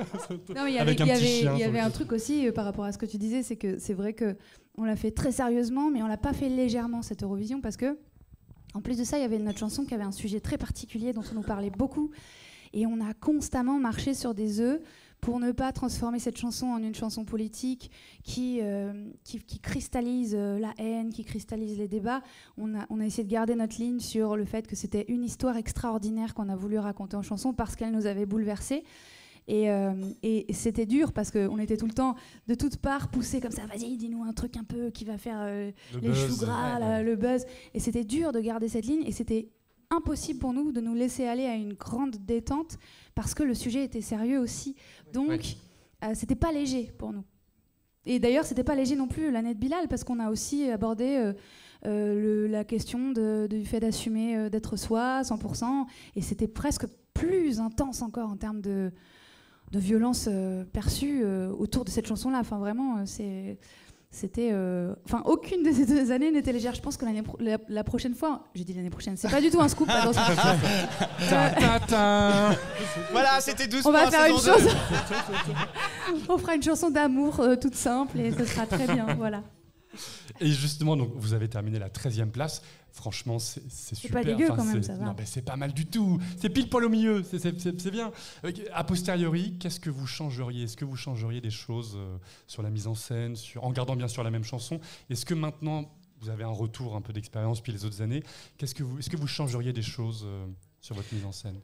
Non, mais il y avait un truc aussi par rapport à ce que tu disais, c'est que c'est vrai que on l'a fait très sérieusement, mais on l'a pas fait légèrement cette Eurovision parce que. En plus de ça, il y avait notre chanson qui avait un sujet très particulier dont on nous parlait beaucoup. Et on a constamment marché sur des œufs pour ne pas transformer cette chanson en une chanson politique qui cristallise la haine, qui cristallise les débats. On a essayé de garder notre ligne sur le fait que c'était une histoire extraordinaire qu'on a voulu raconter en chanson parce qu'elle nous avait bouleversés. Et c'était dur parce qu'on était tout le temps de toutes parts poussés comme ça, vas-y dis-nous un truc un peu qui va faire les choux gras, le buzz, et c'était dur de garder cette ligne et c'était impossible pour nous de nous laisser aller à une grande détente parce que le sujet était sérieux aussi, donc c'était pas léger pour nous. Et d'ailleurs c'était pas léger non plus l'année de Bilal parce qu'on a aussi abordé la question du fait d'assumer d'être soi 100%, et c'était presque plus intense encore en termes de violence perçue autour de cette chanson-là. Enfin, vraiment, c'était... aucune de ces 2 années n'était légère. Je pense que la prochaine fois... J'ai dit l'année prochaine, c'est pas du tout un scoop. Voilà, c'était 12 On va points, faire une saison chose... On fera une chanson d'amour toute simple et ce sera très bien, voilà. Et justement, donc, vous avez terminé la 13e place. Franchement, c'est super. C'est pas dégueu quand même, ça va. Non, mais c'est pas mal du tout. C'est pile poil au milieu. C'est bien. A posteriori, qu'est-ce que vous changeriez? Est-ce que vous changeriez des choses sur la mise en scène, en gardant bien sûr la même chanson? Est-ce que maintenant, vous avez un retour un peu d'expérience puis les autres années, est-ce que vous changeriez des choses sur votre mise en scène?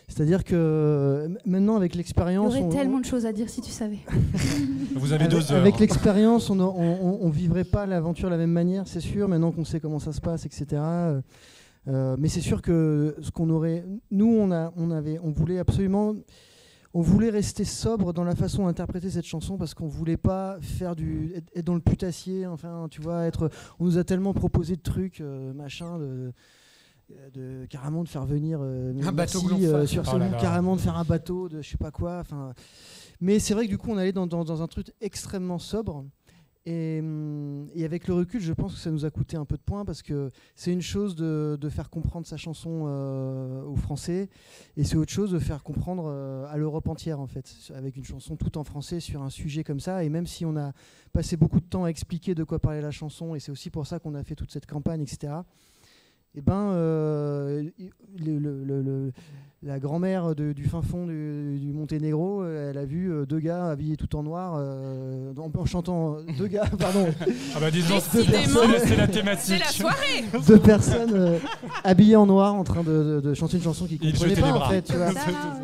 C'est-à-dire que maintenant, avec l'expérience... Il y aurait tellement de choses à dire si tu savais. Vous avez 2 heures. Avec l'expérience, on vivrait pas l'aventure de la même manière, c'est sûr, maintenant qu'on sait comment ça se passe, etc. Mais c'est sûr que ce qu'on aurait... Nous, on voulait absolument... On voulait rester sobre dans la façon d'interpréter cette chanson parce qu'on voulait pas faire être dans le putassier, enfin, tu vois, on nous a tellement proposé de trucs, carrément de faire venir un bateau sur carrément de faire un bateau de je sais pas quoi, enfin. Mais c'est vrai que du coup on allait dans un truc extrêmement sobre et avec le recul je pense que ça nous a coûté un peu de points parce que c'est une chose de faire comprendre sa chanson aux Français et c'est autre chose de faire comprendre à l'Europe entière en fait avec une chanson tout en français sur un sujet comme ça, et même si on a passé beaucoup de temps à expliquer de quoi parlait la chanson, et c'est aussi pour ça qu'on a fait toute cette campagne, etc. Eh ben, la grand-mère du fin fond du Monténégro, elle a vu 2 gars habillés tout en noir, en chantant 2 gars, pardon. Ah bah disons, c'est la thématique. C'est la soirée. 2 personnes habillées en noir en train de chanter une chanson qu'ils ne comprenaient pas en fait. Tu vois.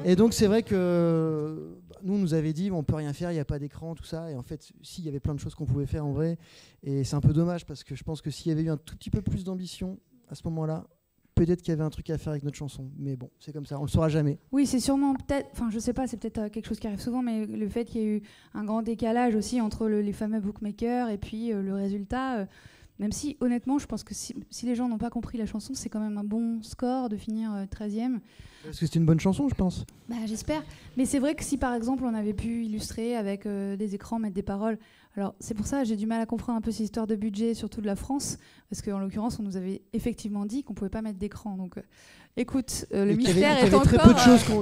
Et donc c'est vrai que nous, on nous avait dit on peut rien faire, il n'y a pas d'écran, tout ça. Et en fait, si, il y avait plein de choses qu'on pouvait faire en vrai. Et c'est un peu dommage parce que je pense que s'il y avait eu un tout petit peu plus d'ambition à ce moment-là, peut-être qu'il y avait un truc à faire avec notre chanson. Mais bon, c'est comme ça, on le saura jamais. Oui, c'est sûrement peut-être, enfin je sais pas, c'est peut-être quelque chose qui arrive souvent, mais le fait qu'il y ait eu un grand décalage aussi entre les fameux bookmakers et puis le résultat, même si honnêtement, je pense que si les gens n'ont pas compris la chanson, c'est quand même un bon score de finir 13e. Parce que c'était une bonne chanson, je pense. Bah, j'espère. Mais c'est vrai que si par exemple on avait pu illustrer avec des écrans, mettre des paroles, alors c'est pour ça que j'ai du mal à comprendre un peu ces histoires de budget, surtout de la France, parce qu'en l'occurrence on nous avait effectivement dit qu'on pouvait pas mettre d'écran. Donc écoute, le mystère est encore...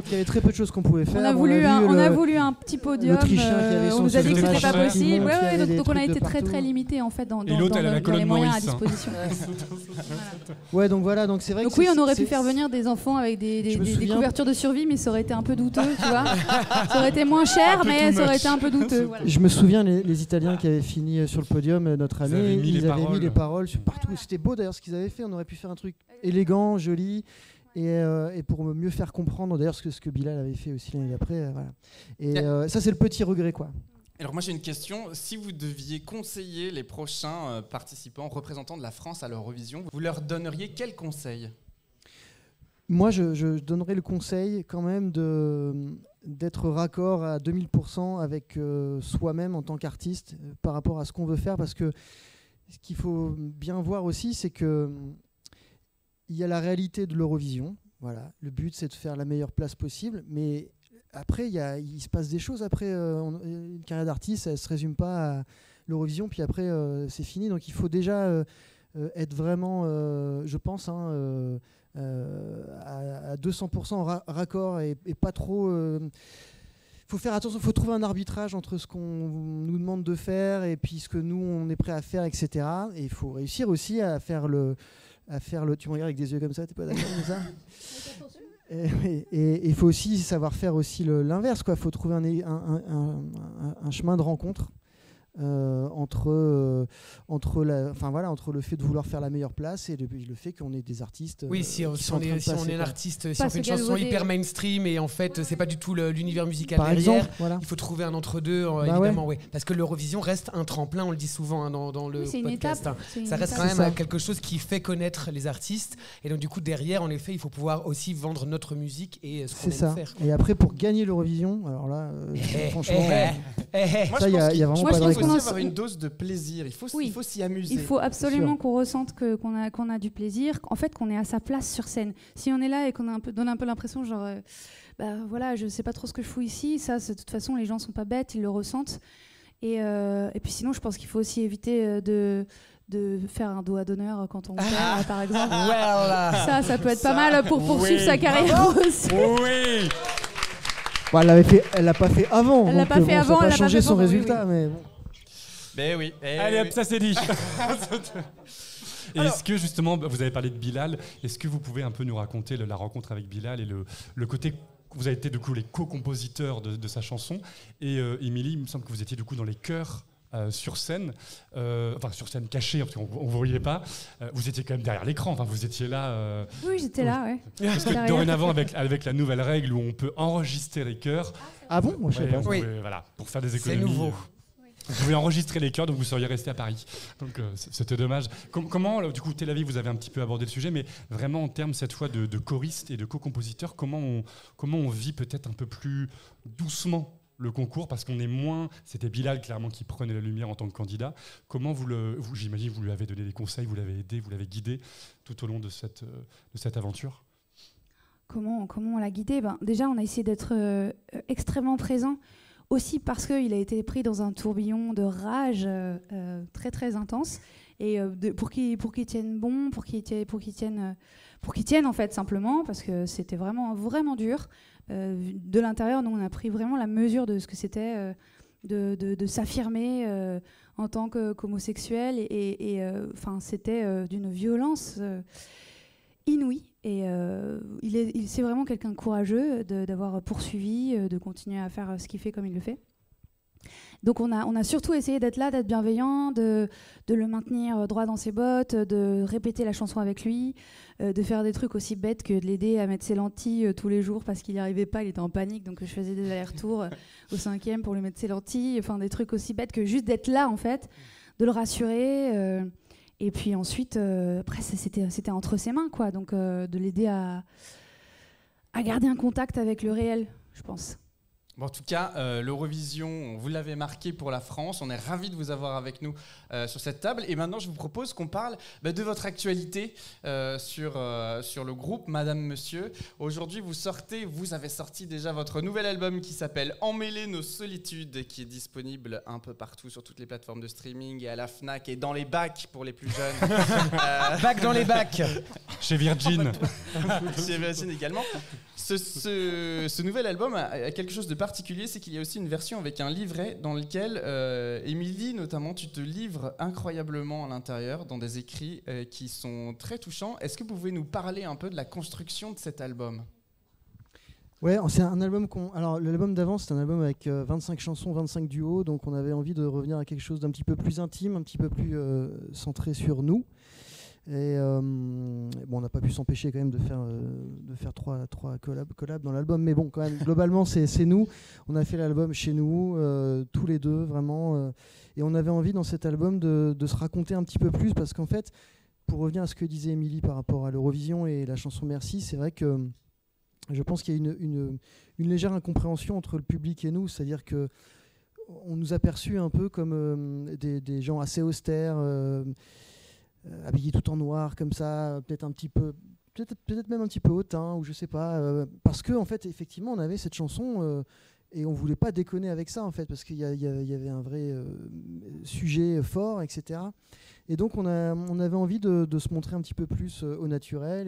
Il y avait très peu de choses qu'on pouvait faire. On a voulu un petit podium, on nous a dit que c'était pas possible. Donc on a été très limité en fait dans les moyens à disposition. Ouais, donc voilà, donc c'est vrai. Donc oui, on aurait pu faire venir des enfants avec des couvertures de survie, mais ça aurait été un peu douteux, tu vois. Ça aurait été moins cher, mais ça aurait été un peu douteux. Voilà. Je me souviens les Italiens qui avaient fini sur le podium notre année, ils avaient mis les paroles partout. C'était beau d'ailleurs ce qu'ils avaient fait. On aurait pu faire un truc élégant, joli. Et pour mieux faire comprendre d'ailleurs ce que Bilal avait fait aussi l'année d'après, voilà. Et ça c'est le petit regret quoi. Alors moi j'ai une question, si vous deviez conseiller les prochains participants, représentants de la France à l'Eurovision, vous leur donneriez quel conseil? Moi je donnerais le conseil quand même d'être raccord à 2000% avec soi-même en tant qu'artiste par rapport à ce qu'on veut faire, parce que ce qu'il faut bien voir aussi c'est que il y a la réalité de l'Eurovision. Voilà. Le but, c'est de faire la meilleure place possible. Mais après, il se passe des choses. Après, une carrière d'artiste, elle ne se résume pas à l'Eurovision. Puis après, c'est fini. Donc, il faut déjà être vraiment, je pense, à 200% raccord et pas trop... faut faire attention, il faut trouver un arbitrage entre ce qu'on nous demande de faire et puis ce que nous, on est prêt à faire, etc. Et il faut réussir aussi à faire le... Tu me regardes avec des yeux comme ça, t'es pas d'accord avec ça? Et il faut aussi savoir faire aussi l'inverse, quoi. Il faut trouver un chemin de rencontre entre le fait de vouloir faire la meilleure place et le fait qu'on est des artistes. Oui, si on est un artiste, si on fait une chanson hyper mainstream et en fait c'est pas du tout l'univers musical par derrière, exemple, voilà. Il faut trouver un entre-deux, évidemment, ouais. Parce que l'Eurovision reste un tremplin, on le dit souvent dans le podcast. Ça reste quand même quelque chose qui fait connaître les artistes, et donc du coup derrière, en effet, il faut pouvoir aussi vendre notre musique et ce qu'on aime faire. Et après, pour gagner l'Eurovision, alors là, franchement, ça, il y a vraiment pas de réponse. Il faut aussi avoir une dose de plaisir, il faut s'y amuser. Il faut absolument qu'on ressente qu'on a du plaisir, en fait qu'on est à sa place sur scène. Si on est là et qu'on donne un peu l'impression genre voilà, je sais pas trop ce que je fous ici, ça de toute façon les gens sont pas bêtes, ils le ressentent. Et puis sinon je pense qu'il faut aussi éviter de faire un doigt d'honneur quand on perd, par exemple. Ça peut être pas mal pour poursuivre sa carrière aussi. Oui. Bon, elle l'a pas fait avant. Elle l'a pas fait avant, ça elle n'a pas changé son résultat, oui. mais bon. Ben oui. Allez hop, ça c'est dit. Et Alors- est-ce que justement, vous avez parlé de Bilal, est-ce que vous pouvez un peu nous raconter la rencontre avec Bilal et le côté, vous avez été du coup les co-compositeurs de sa chanson, et Émilie, il me semble que vous étiez du coup dans les chœurs sur scène, enfin sur scène cachée, parce qu'on ne vous voyait pas, vous étiez quand même derrière l'écran, enfin vous étiez là. Oui, j'étais là, ouais. Parce que Derrière. dorénavant, avec la nouvelle règle où on peut enregistrer les chœurs, Ah bon? Moi, je sais ouais, pas. on Oui. pouvait, voilà, pour faire des C'est économies. nouveau. Vous pouvez enregistrer les chœurs, donc vous seriez resté à Paris. Donc c'était dommage. Comment, du coup, Tel Aviv, vous avez un petit peu abordé le sujet, mais vraiment en termes cette fois de choristes et de co-compositeurs, comment on vit peut-être un peu plus doucement le concours, parce qu'on est moins... C'était Bilal clairement qui prenait la lumière en tant que candidat. Comment j'imagine vous lui avez donné des conseils, vous l'avez aidé, vous l'avez guidé tout au long de cette aventure? Comment on l'a guidé? Déjà, on a essayé d'être extrêmement présent, aussi parce qu'il a été pris dans un tourbillon de rage très très intense, et pour qu'il tienne bon, pour qu'il tienne en fait, simplement, parce que c'était vraiment vraiment dur. De l'intérieur, nous on a pris vraiment la mesure de ce que c'était de s'affirmer en tant qu'homosexuel, et enfin c'était d'une violence inouïe. Et c'est vraiment quelqu'un de courageux d'avoir poursuivi, de continuer à faire ce qu'il fait comme il le fait. Donc on a surtout essayé d'être là, d'être bienveillant, de le maintenir droit dans ses bottes, de répéter la chanson avec lui, de faire des trucs aussi bêtes que de l'aider à mettre ses lentilles tous les jours parce qu'il n'y arrivait pas, il était en panique, donc je faisais des allers-retours au 5e pour lui mettre ses lentilles, enfin des trucs aussi bêtes que juste d'être là en fait, de le rassurer. Et puis ensuite, après c'était entre ses mains, quoi, donc de l'aider à garder un contact avec le réel, je pense. Bon, en tout cas, l'Eurovision, vous l'avez marqué pour la France. On est ravis de vous avoir avec nous sur cette table. Et maintenant, je vous propose qu'on parle de votre actualité sur le groupe Madame Monsieur. Aujourd'hui, vous avez sorti déjà votre nouvel album qui s'appelle Emmêler nos solitudes, qui est disponible un peu partout sur toutes les plateformes de streaming et à la Fnac et dans les bacs pour les plus jeunes. Bac dans les bacs. Chez Virgin. Chez Virgin également. Ce nouvel album a quelque chose de particulier, c'est qu'il y a aussi une version avec un livret dans lequel, Émilie, notamment, tu te livres incroyablement à l'intérieur dans des écrits qui sont très touchants. Est-ce que vous pouvez nous parler un peu de la construction de cet album ? Ouais, c'est un album Alors, l'album d'avant, c'était un album avec 25 chansons, 25 duos, donc on avait envie de revenir à quelque chose d'un petit peu plus intime, un petit peu plus centré sur nous. Et bon, on n'a pas pu s'empêcher quand même de faire trois collabs dans l'album, mais bon, quand même, globalement, c'est nous. On a fait l'album chez nous, tous les deux, vraiment. Et on avait envie dans cet album de se raconter un petit peu plus, parce qu'en fait, pour revenir à ce que disait Émilie par rapport à l'Eurovision et la chanson Merci, c'est vrai que je pense qu'il y a une légère incompréhension entre le public et nous, c'est-à-dire que on nous a perçus un peu comme des gens assez austères, habillés tout en noir comme ça, peut-être même un petit peu hautain, ou je sais pas, parce que en fait effectivement on avait cette chanson et on voulait pas déconner avec ça en fait, parce qu'il y avait un vrai sujet fort, etc. Et donc on avait envie de se montrer un petit peu plus au naturel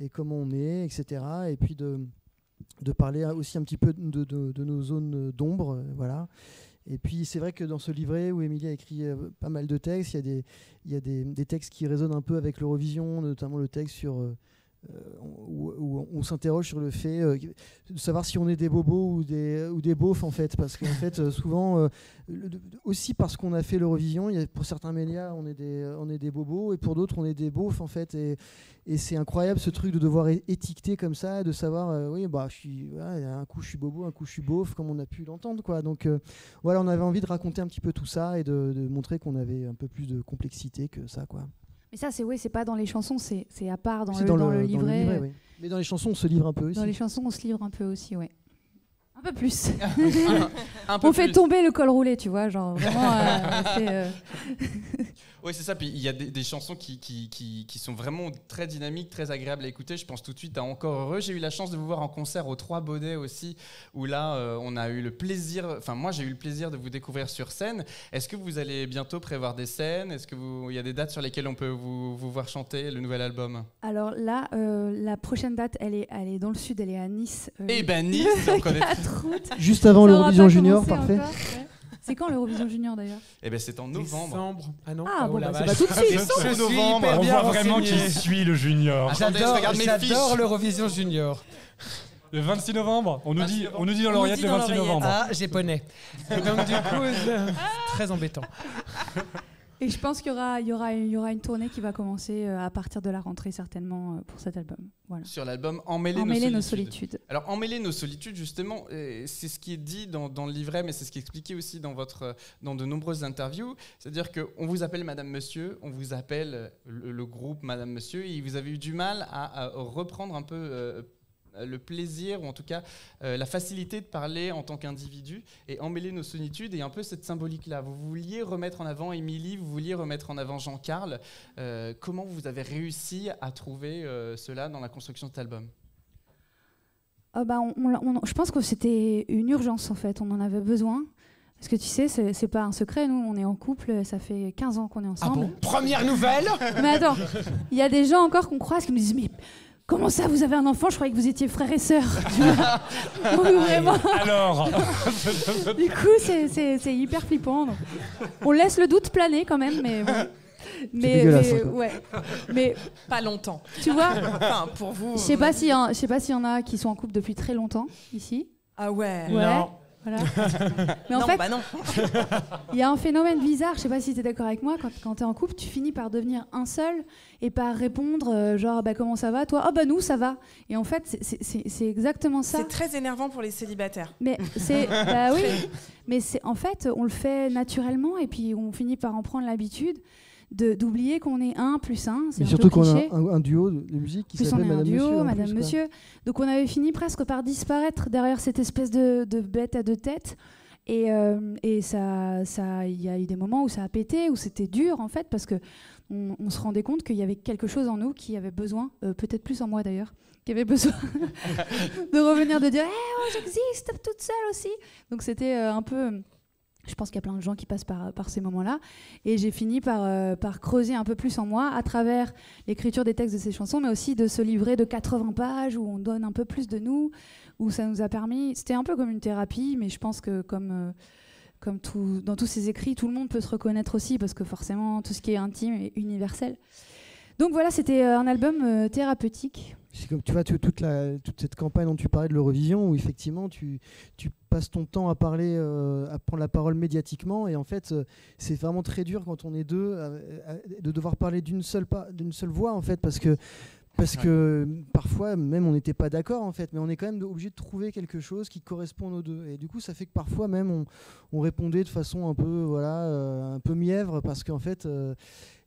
et comment on est, etc. Et puis de parler aussi un petit peu de nos zones d'ombre, voilà. Et puis c'est vrai que dans ce livret où Émilie a écrit pas mal de textes, il y a des textes qui résonnent un peu avec l'Eurovision, notamment le texte où on s'interroge sur le fait de savoir si on est des bobos ou des beaufs en fait, parce qu'en fait souvent aussi parce qu'on a fait l'Eurovision, pour certains médias on est des bobos et pour d'autres on est des beaufs en fait, et c'est incroyable ce truc de devoir étiqueter comme ça, de savoir un coup je suis bobo, un coup je suis beauf, comme on a pu l'entendre, quoi. Donc voilà, on avait envie de raconter un petit peu tout ça et de montrer qu'on avait un peu plus de complexité que ça, quoi. Mais ça, c'est pas dans les chansons, c'est à part dans le livret. Dans le livret, oui. Mais dans les chansons, on se livre un peu aussi. Dans les chansons, on se livre un peu aussi, ouais. Un peu plus. Un peu on fait plus. tomber le col roulé, tu vois, genre vraiment. Oui, c'est ça. Puis il y a des chansons qui sont vraiment très dynamiques, très agréables à écouter. Je pense tout de suite à Encore Heureux. J'ai eu la chance de vous voir en concert aux Trois Baudets aussi, où là, on a eu le plaisir. Enfin, moi, j'ai eu le plaisir de vous découvrir sur scène. Est-ce que vous allez bientôt prévoir des scènes ? Est-ce que il y a des dates sur lesquelles on peut vous voir chanter le nouvel album ? Alors là, la prochaine date, elle est dans le sud, elle est à Nice. Eh ben Nice, on connaît. 4 août. Juste avant Ça aura l'Eurovision pas Junior, commencé parfait. encore, ouais. C'est quand l'Eurovision Junior d'ailleurs? Eh ben c'est en novembre. Décembre. Ah non. Ah bon, la c'est vache. pas tout de suite. Je suis novembre. hyper On bien voit vraiment renseigné. qui suit le junior. Attendez, je regarde mes fiches. J'adore l'Eurovision Junior. Le 26 novembre. On nous dit dans On l'oreillette nous dit le dans 26 l'oreillette. novembre. Ah, japonais. Donc du coup, c'est très embêtant. Et je pense qu'il y aura une tournée qui va commencer à partir de la rentrée certainement pour cet album. Voilà. Sur l'album Emmêler nos solitudes. Alors Emmêler nos solitudes, justement, c'est ce qui est dit dans le livret, mais c'est ce qui est expliqué aussi dans de nombreuses interviews. C'est-à-dire qu'on vous appelle Madame Monsieur, on vous appelle le groupe Madame Monsieur, et vous avez eu du mal à reprendre un peu le plaisir, ou en tout cas la facilité de parler en tant qu'individu, et Emmêler nos solitudes, et un peu cette symbolique-là. Vous vouliez remettre en avant Émilie, vous vouliez remettre en avant Jean-Carl. Comment vous avez réussi à trouver cela dans la construction de cet album? Je pense que c'était une urgence en fait, on en avait besoin. Parce que tu sais, c'est pas un secret, nous on est en couple, ça fait 15 ans qu'on est ensemble. Ah bon? Première nouvelle? Mais attends, il y a des gens encore qu'on croise qui nous disent mais comment ça, vous avez un enfant? Je croyais que vous étiez frères et sœurs. Oui, vraiment. Alors Du coup, c'est hyper flippant. Donc. On laisse le doute planer quand même, mais bon. Mais pas longtemps. Tu vois, enfin, pour vous. Je sais pas s'il y en a qui sont en couple depuis très longtemps ici. Ah ouais. Non. Voilà. Mais en fait, non. Il y a un phénomène bizarre, je sais pas si tu es d'accord avec moi, quand tu es en couple, tu finis par devenir un seul et par répondre genre comment ça va toi? Nous ça va. Et en fait, c'est exactement ça. C'est très énervant pour les célibataires. Mais c'est oui, mais c'est en fait, on le fait naturellement et puis on finit par en prendre l'habitude. D'oublier qu'on est 1 plus 1, c'est mais un surtout peu cliché. qu'on a un duo de musique qui s'appelle Madame Monsieur. On est un duo, Madame plus, Monsieur. Donc on avait fini presque par disparaître derrière cette espèce de bête à deux têtes. Et ça, il y a eu des moments où ça a pété, où c'était dur en fait, parce que on se rendait compte qu'il y avait quelque chose en nous qui avait besoin, peut-être plus en moi d'ailleurs, qui avait besoin de revenir, de dire j'existe toute seule aussi. Donc c'était un peu. Je pense qu'il y a plein de gens qui passent par ces moments-là. Et j'ai fini par creuser un peu plus en moi à travers l'écriture des textes de ces chansons, mais aussi de ce livret de 80 pages où on donne un peu plus de nous, où ça nous a permis... C'était un peu comme une thérapie, mais je pense que comme dans tous ces écrits, tout le monde peut se reconnaître aussi, parce que forcément, tout ce qui est intime est universel. Donc voilà, c'était un album thérapeutique. C'est comme, tu vois, toute cette campagne dont tu parlais de l'Eurovision, où effectivement tu passes ton temps à parler, à prendre la parole médiatiquement, et en fait c'est vraiment très dur quand on est deux de devoir parler d'une seule voix en fait, parce que parfois même on n'était pas d'accord en fait, mais on est quand même obligé de trouver quelque chose qui correspond aux deux, et du coup ça fait que parfois même on répondait de façon un peu mièvre, parce qu'en fait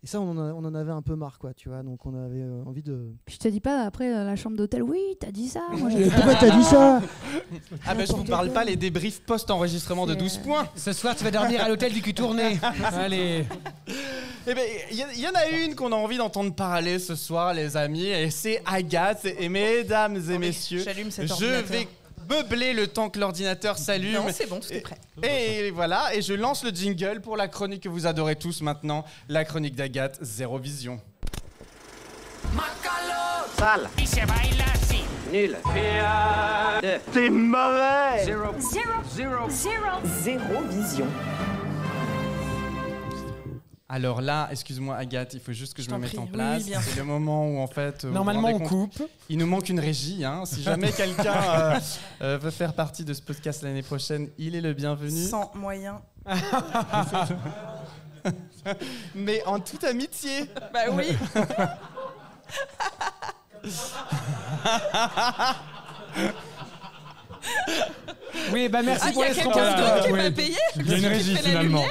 et ça, on en avait un peu marre, quoi, tu vois. Donc, on avait envie de... Je te dis pas, après, la chambre d'hôtel, oui, t'as dit ça. Moi, pourquoi t'as dit ça? Je vous parle pas les débriefs post-enregistrement de 12 points. Ce soir, tu vas dormir à l'hôtel du cul tourné. Allez. Eh ben, y en a une qu'on a envie d'entendre parler ce soir, les amis, et c'est Agathe. Et mesdames et messieurs, je vais meubler le temps que l'ordinateur s'allume. Non, c'est bon, tout est prêt. Et voilà, et je lance le jingle pour la chronique que vous adorez tous maintenant, la chronique d'Agathe, Zéro Vision. Sale. Y se baila así. Nul. C'est mauvais. Zéro vision. Alors là, excuse-moi Agathe, il faut juste que je me mette en prie. place. Oui, c'est le moment où en fait... Normalement on coupe. Il nous manque une régie. Si jamais quelqu'un veut faire partie de ce podcast l'année prochaine, il est le bienvenu. Sans moyen. Mais en toute amitié. Bah oui. Oui, bah merci pour y a l'escampade. quelqu'un d'autre qui m'a payé. Il y a une régie finalement.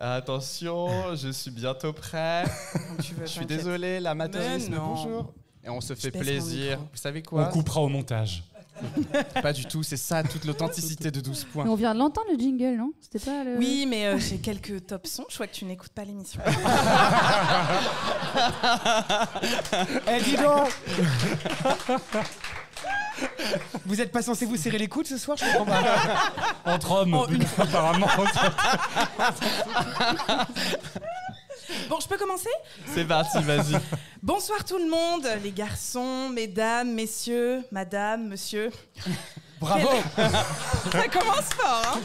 Attention, je suis bientôt prêt. Je suis désolé, l'amateurisme, bonjour. Et on se fait plaisir. Vous savez quoi? On coupera au montage. Pas du tout, c'est ça, toute l'authenticité de 12 points. Mais on vient de l'entendre, le jingle, non? C'était pas le... Oui, mais j'ai quelques top sons. Je vois que tu n'écoutes pas l'émission. Eh, dis donc. Vous êtes pas censé vous serrer les coudes ce soir, je comprends pas. Entre hommes, apparemment. Bon, je peux commencer? C'est parti, vas-y. Bonsoir tout le monde, les garçons, mesdames, messieurs, madame, monsieur. Bravo. Ça commence fort, hein.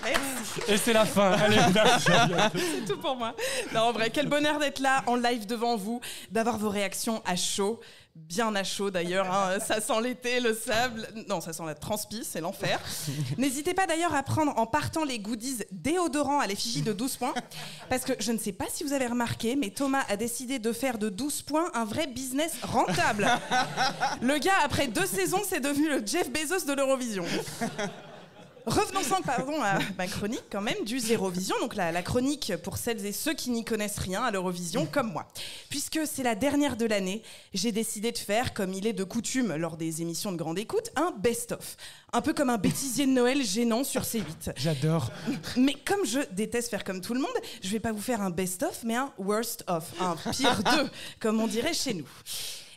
Merci. Et c'est la fin. Allez, merci. C'est tout pour moi. Non, en vrai, quel bonheur d'être là en live devant vous, d'avoir vos réactions à chaud. Bien à chaud d'ailleurs, hein. Ça sent l'été, le sable. Non, ça sent la transpi, c'est l'enfer. N'hésitez pas d'ailleurs à prendre en partant les goodies déodorants à l'effigie de 12 points. Parce que je ne sais pas si vous avez remarqué, mais Thomas a décidé de faire de 12 points un vrai business rentable. Le gars, après 2 saisons, c'est devenu le Jeff Bezos de l'Eurovision. Revenons-en à ma chronique quand même du Zérovision, donc la chronique pour celles et ceux qui n'y connaissent rien à l'Eurovision comme moi. Puisque c'est la dernière de l'année, j'ai décidé de faire, comme il est de coutume lors des émissions de grande écoute, un best-of. Un peu comme un bêtisier de Noël gênant sur C8. J'adore. Mais comme je déteste faire comme tout le monde, je vais pas vous faire un best-of, mais un worst-of, un pire 2, comme on dirait chez nous.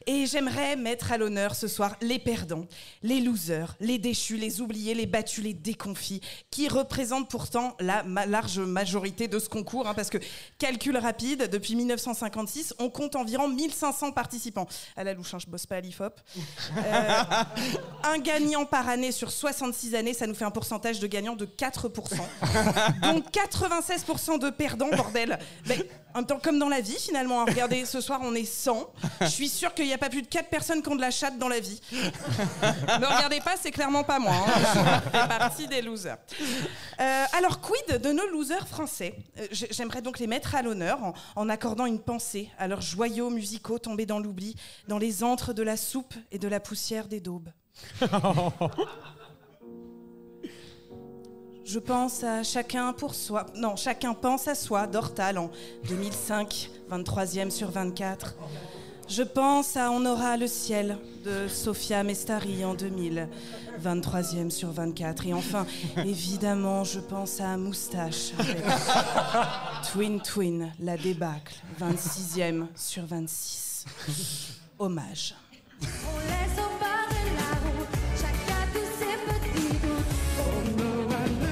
Et j'aimerais mettre à l'honneur ce soir les perdants, les losers, les déchus, les oubliés, les battus, les déconfits, qui représentent pourtant la large majorité de ce concours, hein, parce que, calcul rapide, depuis 1956, on compte environ 1500 participants. À la louche, hein, je bosse pas à l'IFOP. Un gagnant par année sur 66 années, ça nous fait un pourcentage de gagnants de 4%. Donc 96% de perdants, bordel. Mais, en même temps, comme dans la vie, finalement, hein, regardez, ce soir, on est 100. Je suis sûre qu'il n'y a pas plus de 4 personnes qui ont de la chatte dans la vie. Ne regardez pas, c'est clairement pas moi. Hein. Je fais partie des losers. Alors, quid de nos losers français ? J'aimerais donc les mettre à l'honneur en accordant une pensée à leurs joyaux musicaux tombés dans l'oubli, dans les antres de la soupe et de la poussière des daubes. Je pense à chacun pour soi. Non, chacun pense à soi d'Hortal en 2005, 23e sur 24. Je pense à On aura le ciel de Sophia Mestari en 2000, 23e sur 24. Et enfin, évidemment, je pense à Moustache avec Twin Twin, la débâcle, 26e sur 26. Hommage. On laisse au bord de la route, chacun tous ses petits doutes. On aura le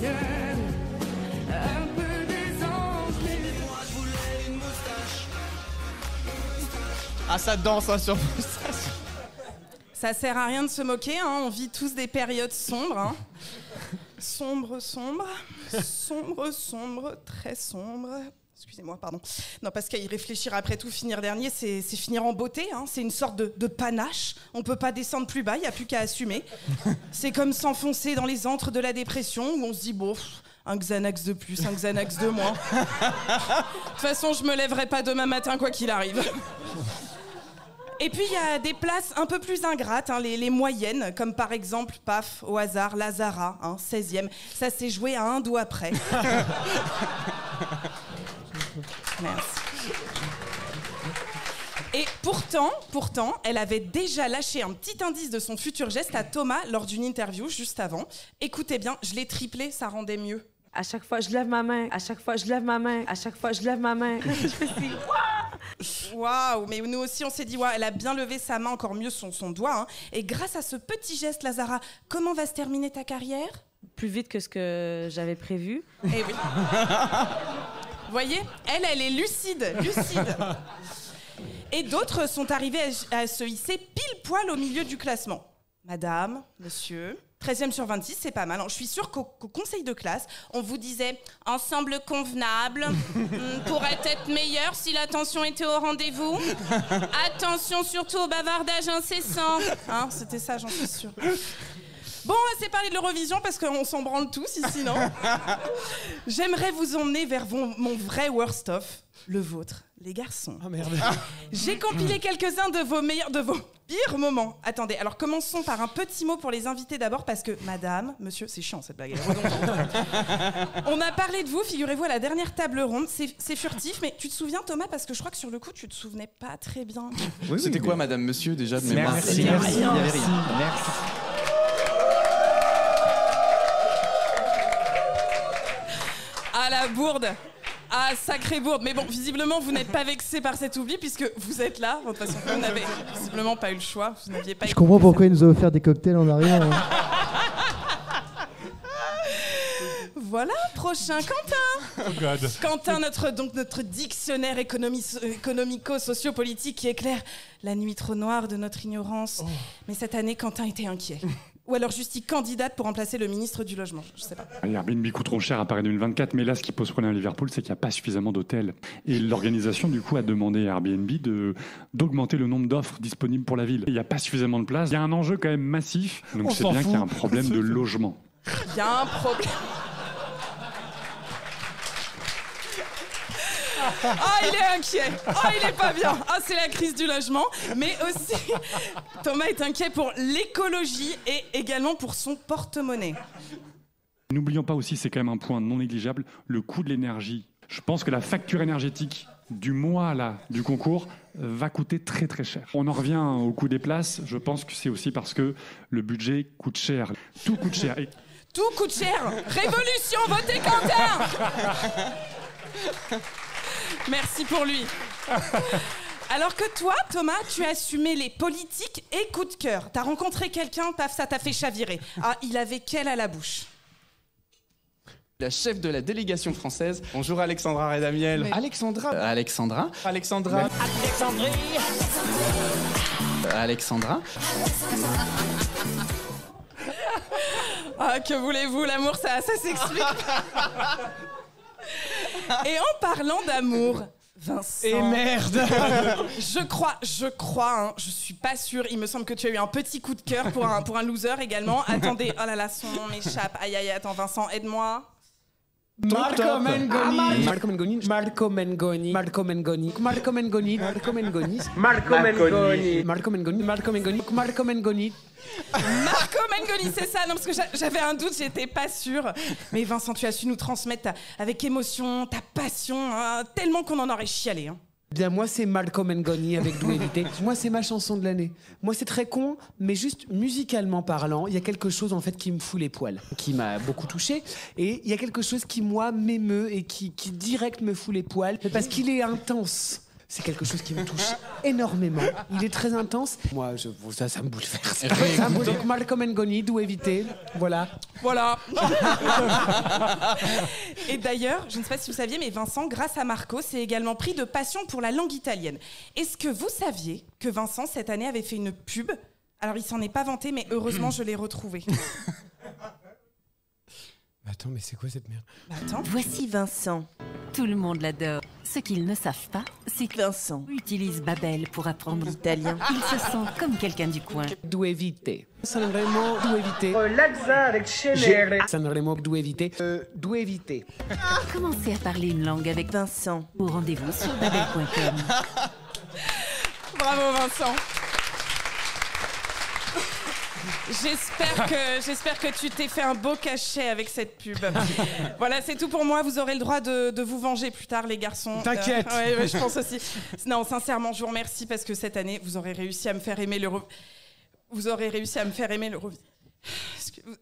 ciel, un peu des anges. Moi je voulais une moustache. Ah, ça danse hein, sur moustache. Ça sert à rien de se moquer, hein. On vit tous des périodes sombres. Hein. Sombre, très sombre. Excusez-moi, pardon. Non, parce qu'à y réfléchir après tout, finir dernier, c'est finir en beauté. Hein. C'est une sorte de panache. On peut pas descendre plus bas, il n'y a plus qu'à assumer. C'est comme s'enfoncer dans les antres de la dépression, où on se dit, bon, un Xanax de plus, un Xanax de moins. De toute façon, je me lèverai pas demain matin, quoi qu'il arrive. Et puis, il y a des places un peu plus ingrates, hein, les moyennes, comme par exemple, paf, au hasard, Lazara, hein, 16e. Ça s'est joué à un doigt près. Merci. Et pourtant, elle avait déjà lâché un petit indice de son futur geste à Thomas lors d'une interview juste avant. Écoutez bien, je l'ai triplé, ça rendait mieux. À chaque fois, je lève ma main. À chaque fois, je lève ma main. À chaque fois, je lève ma main. Je fais si, waouh, mais nous aussi, on s'est dit, waouh, elle a bien levé sa main, encore mieux son doigt. Hein. Et grâce à ce petit geste, Lazara, comment va se terminer ta carrière ? plus vite que ce que j'avais prévu. Eh oui. Vous voyez, elle est lucide. Et d'autres sont arrivés à se hisser pile poil au milieu du classement. Madame, monsieur, 13e sur 26, c'est pas mal. Je suis sûre qu'au conseil de classe, on vous disait « ensemble convenable, pourrait être meilleur si l'attention était au rendez-vous. Attention surtout au bavardage incessant. » Hein, c'était ça, j'en suis sûre. Bon, on va se parler de l'Eurovision parce qu'on s'en branle tous ici, non ? J'aimerais vous emmener vers mon vrai worst of, le vôtre, les garçons. Oh merde. J'ai compilé quelques-uns de vos pires moments. Attendez, alors commençons par un petit mot pour les invités d'abord parce que, madame, monsieur, c'est chiant cette blague, elle est redondante. On a parlé de vous, figurez-vous, à la dernière table ronde. C'est furtif, mais tu te souviens, Thomas, parce que je crois que sur le coup, tu te souvenais pas très bien. Oui, c'était quoi, madame, monsieur, déjà de mémoire ? Merci, il y avait rien. Merci. Ah, la bourde. Ah, sacrée bourde. Mais bon, visiblement, vous n'êtes pas vexé par cet oubli puisque vous êtes là. De toute façon, vous n'avez visiblement pas eu le choix. Vous n'aviez pas. Je comprends pourquoi il nous a offert des cocktails en arrière. Hein. Voilà, prochain Quentin. Oh God. Quentin, notre dictionnaire économico-sociopolitique qui éclaire la nuit trop noire de notre ignorance. Oh. Mais cette année, Quentin était inquiet. Ou alors juste y candidate pour remplacer le ministre du Logement, je sais pas. Airbnb coûte trop cher à Paris 2024, mais là, ce qui pose problème à Liverpool, c'est qu'il n'y a pas suffisamment d'hôtels. Et l'organisation, du coup, a demandé à Airbnb d'augmenter le nombre d'offres disponibles pour la ville. Il n'y a pas suffisamment de place. Il y a un enjeu quand même massif, donc c'est bien qu'il y a un problème de logement. Il y a un problème. Ah, il est inquiet. Ah, il est pas bien. Ah, c'est la crise du logement. Mais aussi, Thomas est inquiet pour l'écologie et également pour son porte-monnaie. N'oublions pas aussi, c'est quand même un point non négligeable, le coût de l'énergie. Je pense que la facture énergétique du mois là, du concours va coûter très très cher. On en revient au coût des places. Je pense que c'est aussi parce que le budget coûte cher. Tout coûte cher. Et... Tout coûte cher. Révolution, votez Quentin. Merci pour lui. Alors que toi, Thomas, tu as assumé les politiques et coup de cœur. T'as rencontré quelqu'un, paf, ça t'a fait chavirer. Ah, il avait quelle à la bouche? La chef de la délégation française. Bonjour Alexandra Redamiel. Mais... Alexandra. Alexandra. Alexandra. Alexandra. Ah, que voulez-vous, l'amour, ça s'explique. Et en parlant d'amour, Vincent... Et merde. Je crois, hein, je suis pas sûre, il me semble que tu as eu un petit coup de cœur pour un loser également. Attendez, oh là là, son nom m'échappe. Aïe aïe, attends Vincent, aide-moi. Marco Mengoni. Marco Mengoni. Marco Mengoni. Marco Mengoni. Marco Mengoni. Marco Mengoni. Marco Mengoni. Marco Mengoni. Marco Mengoni. Marco Mengoni. Marco Mengoni, c'est ça. Non, parce que j'avais un doute, j'étais pas sûre. Mais Vincent, tu as su nous transmettre avec émotion, ta passion, hein, tellement qu'on en aurait chialé. Hein. Bien, moi, c'est Marco Mengoni avec D'où éviter. Moi, c'est ma chanson de l'année. Moi, c'est très con, mais juste musicalement parlant, il y a quelque chose en fait qui me fout les poils, qui m'a beaucoup touché. Et il y a quelque chose qui, moi, m'émeut et qui direct me fout les poils, parce qu'il est intense. C'est quelque chose qui me touche énormément. Il est très intense. Moi, ça me bouleverse. Donc, Marco Mengoni, D'où éviter. Voilà. Et d'ailleurs, je ne sais pas si vous saviez, mais Vincent, grâce à Marco, s'est également pris de passion pour la langue italienne. Est-ce que vous saviez que Vincent, cette année, avait fait une pub? Alors, il s'en est pas vanté, mais heureusement, je l'ai retrouvé. Attends, mais c'est quoi cette merde? Attends. Voici Vincent. Tout le monde l'adore. Ce qu'ils ne savent pas, c'est que Vincent utilise Babel pour apprendre l'italien. Il se sent comme quelqu'un du coin. D'où éviter. Sanremo, d'où éviter. Sanremo, d'où éviter. D'où éviter. Commencez à parler une langue avec Vincent. Au rendez-vous sur babel.com. Bravo Vincent. J'espère que tu t'es fait un beau cachet avec cette pub. Voilà, c'est tout pour moi. Vous aurez le droit de vous venger plus tard, les garçons. T'inquiète. Ouais, je pense aussi. Non, sincèrement, je vous remercie parce que cette année, vous aurez réussi à me faire aimer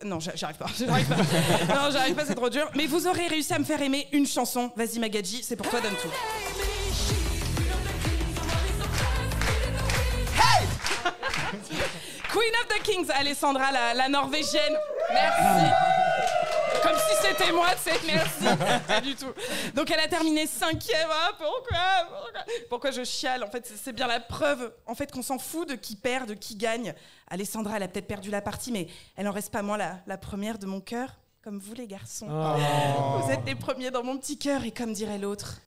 Non, j'arrive pas. Non, j'arrive pas, c'est trop dur. Mais vous aurez réussi à me faire aimer une chanson. Vas-y, Magadji, c'est pour toi, donne tout. Queen of the Kings, Alessandra, la norvégienne. Merci. Comme si c'était moi, merci. Pas du tout. Donc elle a terminé 5e. Ah, pourquoi je chiale? En fait, c'est bien la preuve en fait qu'on s'en fout de qui perd, de qui gagne. Alessandra, elle a peut-être perdu la partie, mais elle en reste pas moins la première de mon cœur. Comme vous, les garçons. Oh. Vous êtes les premiers dans mon petit cœur, et comme dirait l'autre.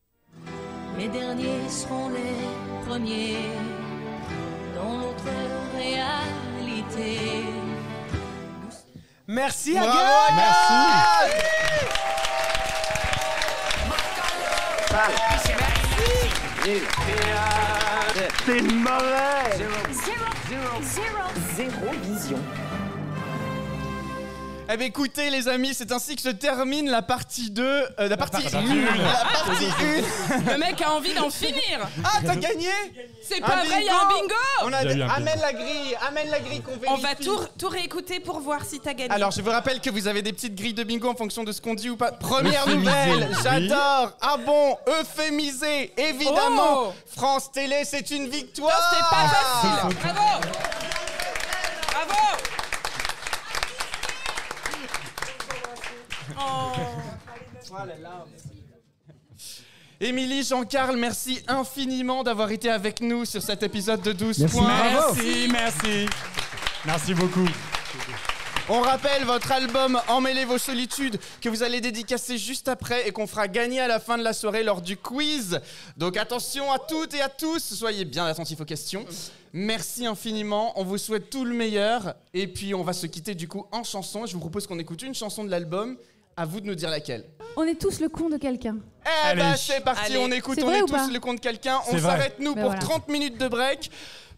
Les derniers seront les premiers dans notre réalité. Merci Agathe. Merci. C'est mauvais. Zéro vision. Eh bien écoutez les amis, c'est ainsi que se termine la partie 2, la partie 1. Le mec a envie d'en finir. Ah, t'as gagné? C'est pas vrai, il y a un bingo. Amène la grille qu'on vérifie. On va tout réécouter pour voir si t'as gagné. Alors je vous rappelle que vous avez des petites grilles de bingo en fonction de ce qu'on dit ou pas. Première nouvelle, j'adore. Ah bon, euphémisé, évidemment. France Télé, c'est une victoire. Non, c'était pas facile. Bravo. Bravo. Émilie, Jean-Carl, merci infiniment d'avoir été avec nous sur cet épisode de 12 points. Merci beaucoup. On rappelle votre album Emmêlez vos solitudes que vous allez dédicacer juste après et qu'on fera gagner à la fin de la soirée lors du quiz. Donc attention à toutes et à tous, soyez bien attentifs aux questions. Merci infiniment, on vous souhaite tout le meilleur. Et puis on va se quitter du coup en chanson. Je vous propose qu'on écoute une chanson de l'album. À vous de nous dire laquelle. On est tous le con de quelqu'un. Eh bah c'est parti, Allez. on écoute, C'est on vrai est ou tous pas le con de quelqu'un. On C'est vrai. s'arrête nous Ben pour voilà. 30 minutes de break.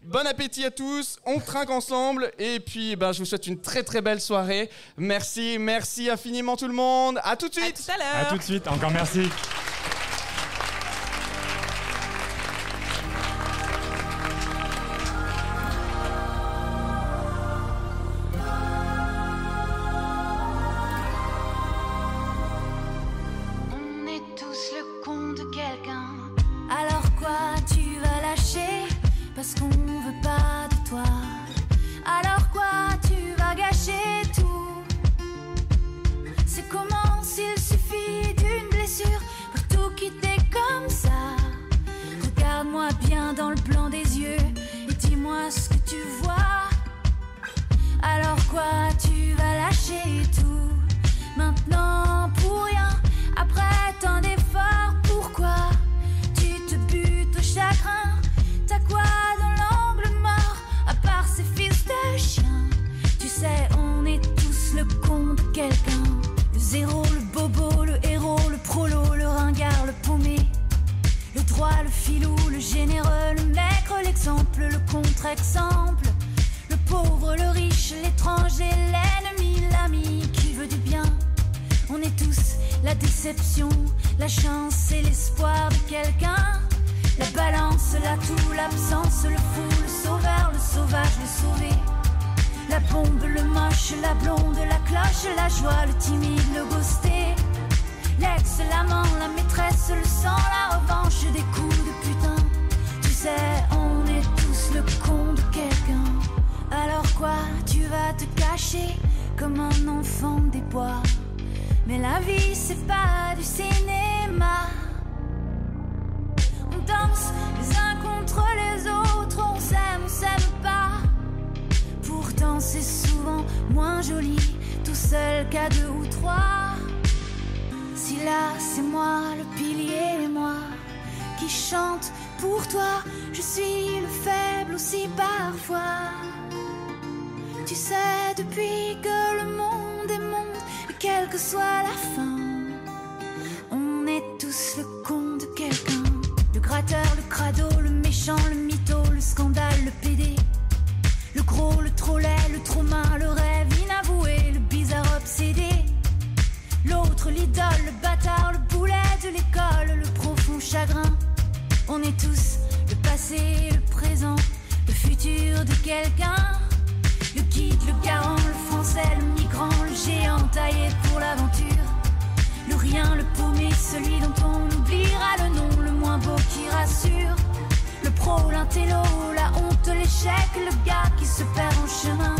Bon appétit à tous, on trinque ensemble et puis je vous souhaite une très très belle soirée. Merci infiniment tout le monde. À tout de À suite. tout à l'heure. À tout de suite, encore merci. On est tous le con de quelqu'un. Alors quoi, tu vas lâcher parce qu'on veut pas de toi. Alors quoi, tu vas gâcher tout. C'est comment s'il suffit d'une blessure pour tout quitter comme ça. Regarde-moi bien dans le blanc des yeux et dis-moi ce que tu vois. Alors quoi, tu vas lâcher tout maintenant pour rien. Après tant d'efforts, pourquoi tu te butes au chagrin? T'as quoi dans l'angle mort à part ces fils de chien? Tu sais, on est tous le con de quelqu'un. Le zéro, le bobo, le héros, le prolo, le ringard, le paumé, le droit, le filou, le généreux, le maigre, l'exemple, le contre-exemple, le pauvre, le riche, l'étranger, l'ennemi, l'ami qui veut du bien. On est tous la déception, la chance et l'espoir de quelqu'un. La balance, l'atout, l'absence, le fou, le sauveur, le sauvage, le sauvé. La bombe, le moche, la blonde, la cloche, la joie, le timide, le ghosté. L'ex, l'amant, la maîtresse, le sang, la revanche des coups de putain. Tu sais, on est tous le con de quelqu'un. Alors quoi, tu vas te cacher comme un enfant des bois. Mais la vie c'est pas du cinéma. On danse les uns contre les autres, on s'aime pas. Pourtant c'est souvent moins joli, tout seul qu'à deux ou trois. Si là c'est moi le pilier et moi qui chante pour toi, je suis le faible aussi parfois. Tu sais depuis que le monde est monde, quelle que soit la fin, on est tous le con de quelqu'un. Le gratteur, le crado, le méchant, le mytho, le scandale, le pédé, le gros, le trop laid, le trop main, le rêve inavoué, le bizarre obsédé, l'autre, l'idole, le bâtard, le boulet de l'école, le profond chagrin. On est tous le passé, le présent, le futur de quelqu'un. Le guide, le garant, le français, le migrant, le géant taillé pour l'aventure. Le rien, le paumé, celui dont on oubliera le nom, le moins beau qui rassure. Le pro, l'intello, la honte, l'échec, le gars qui se perd en chemin.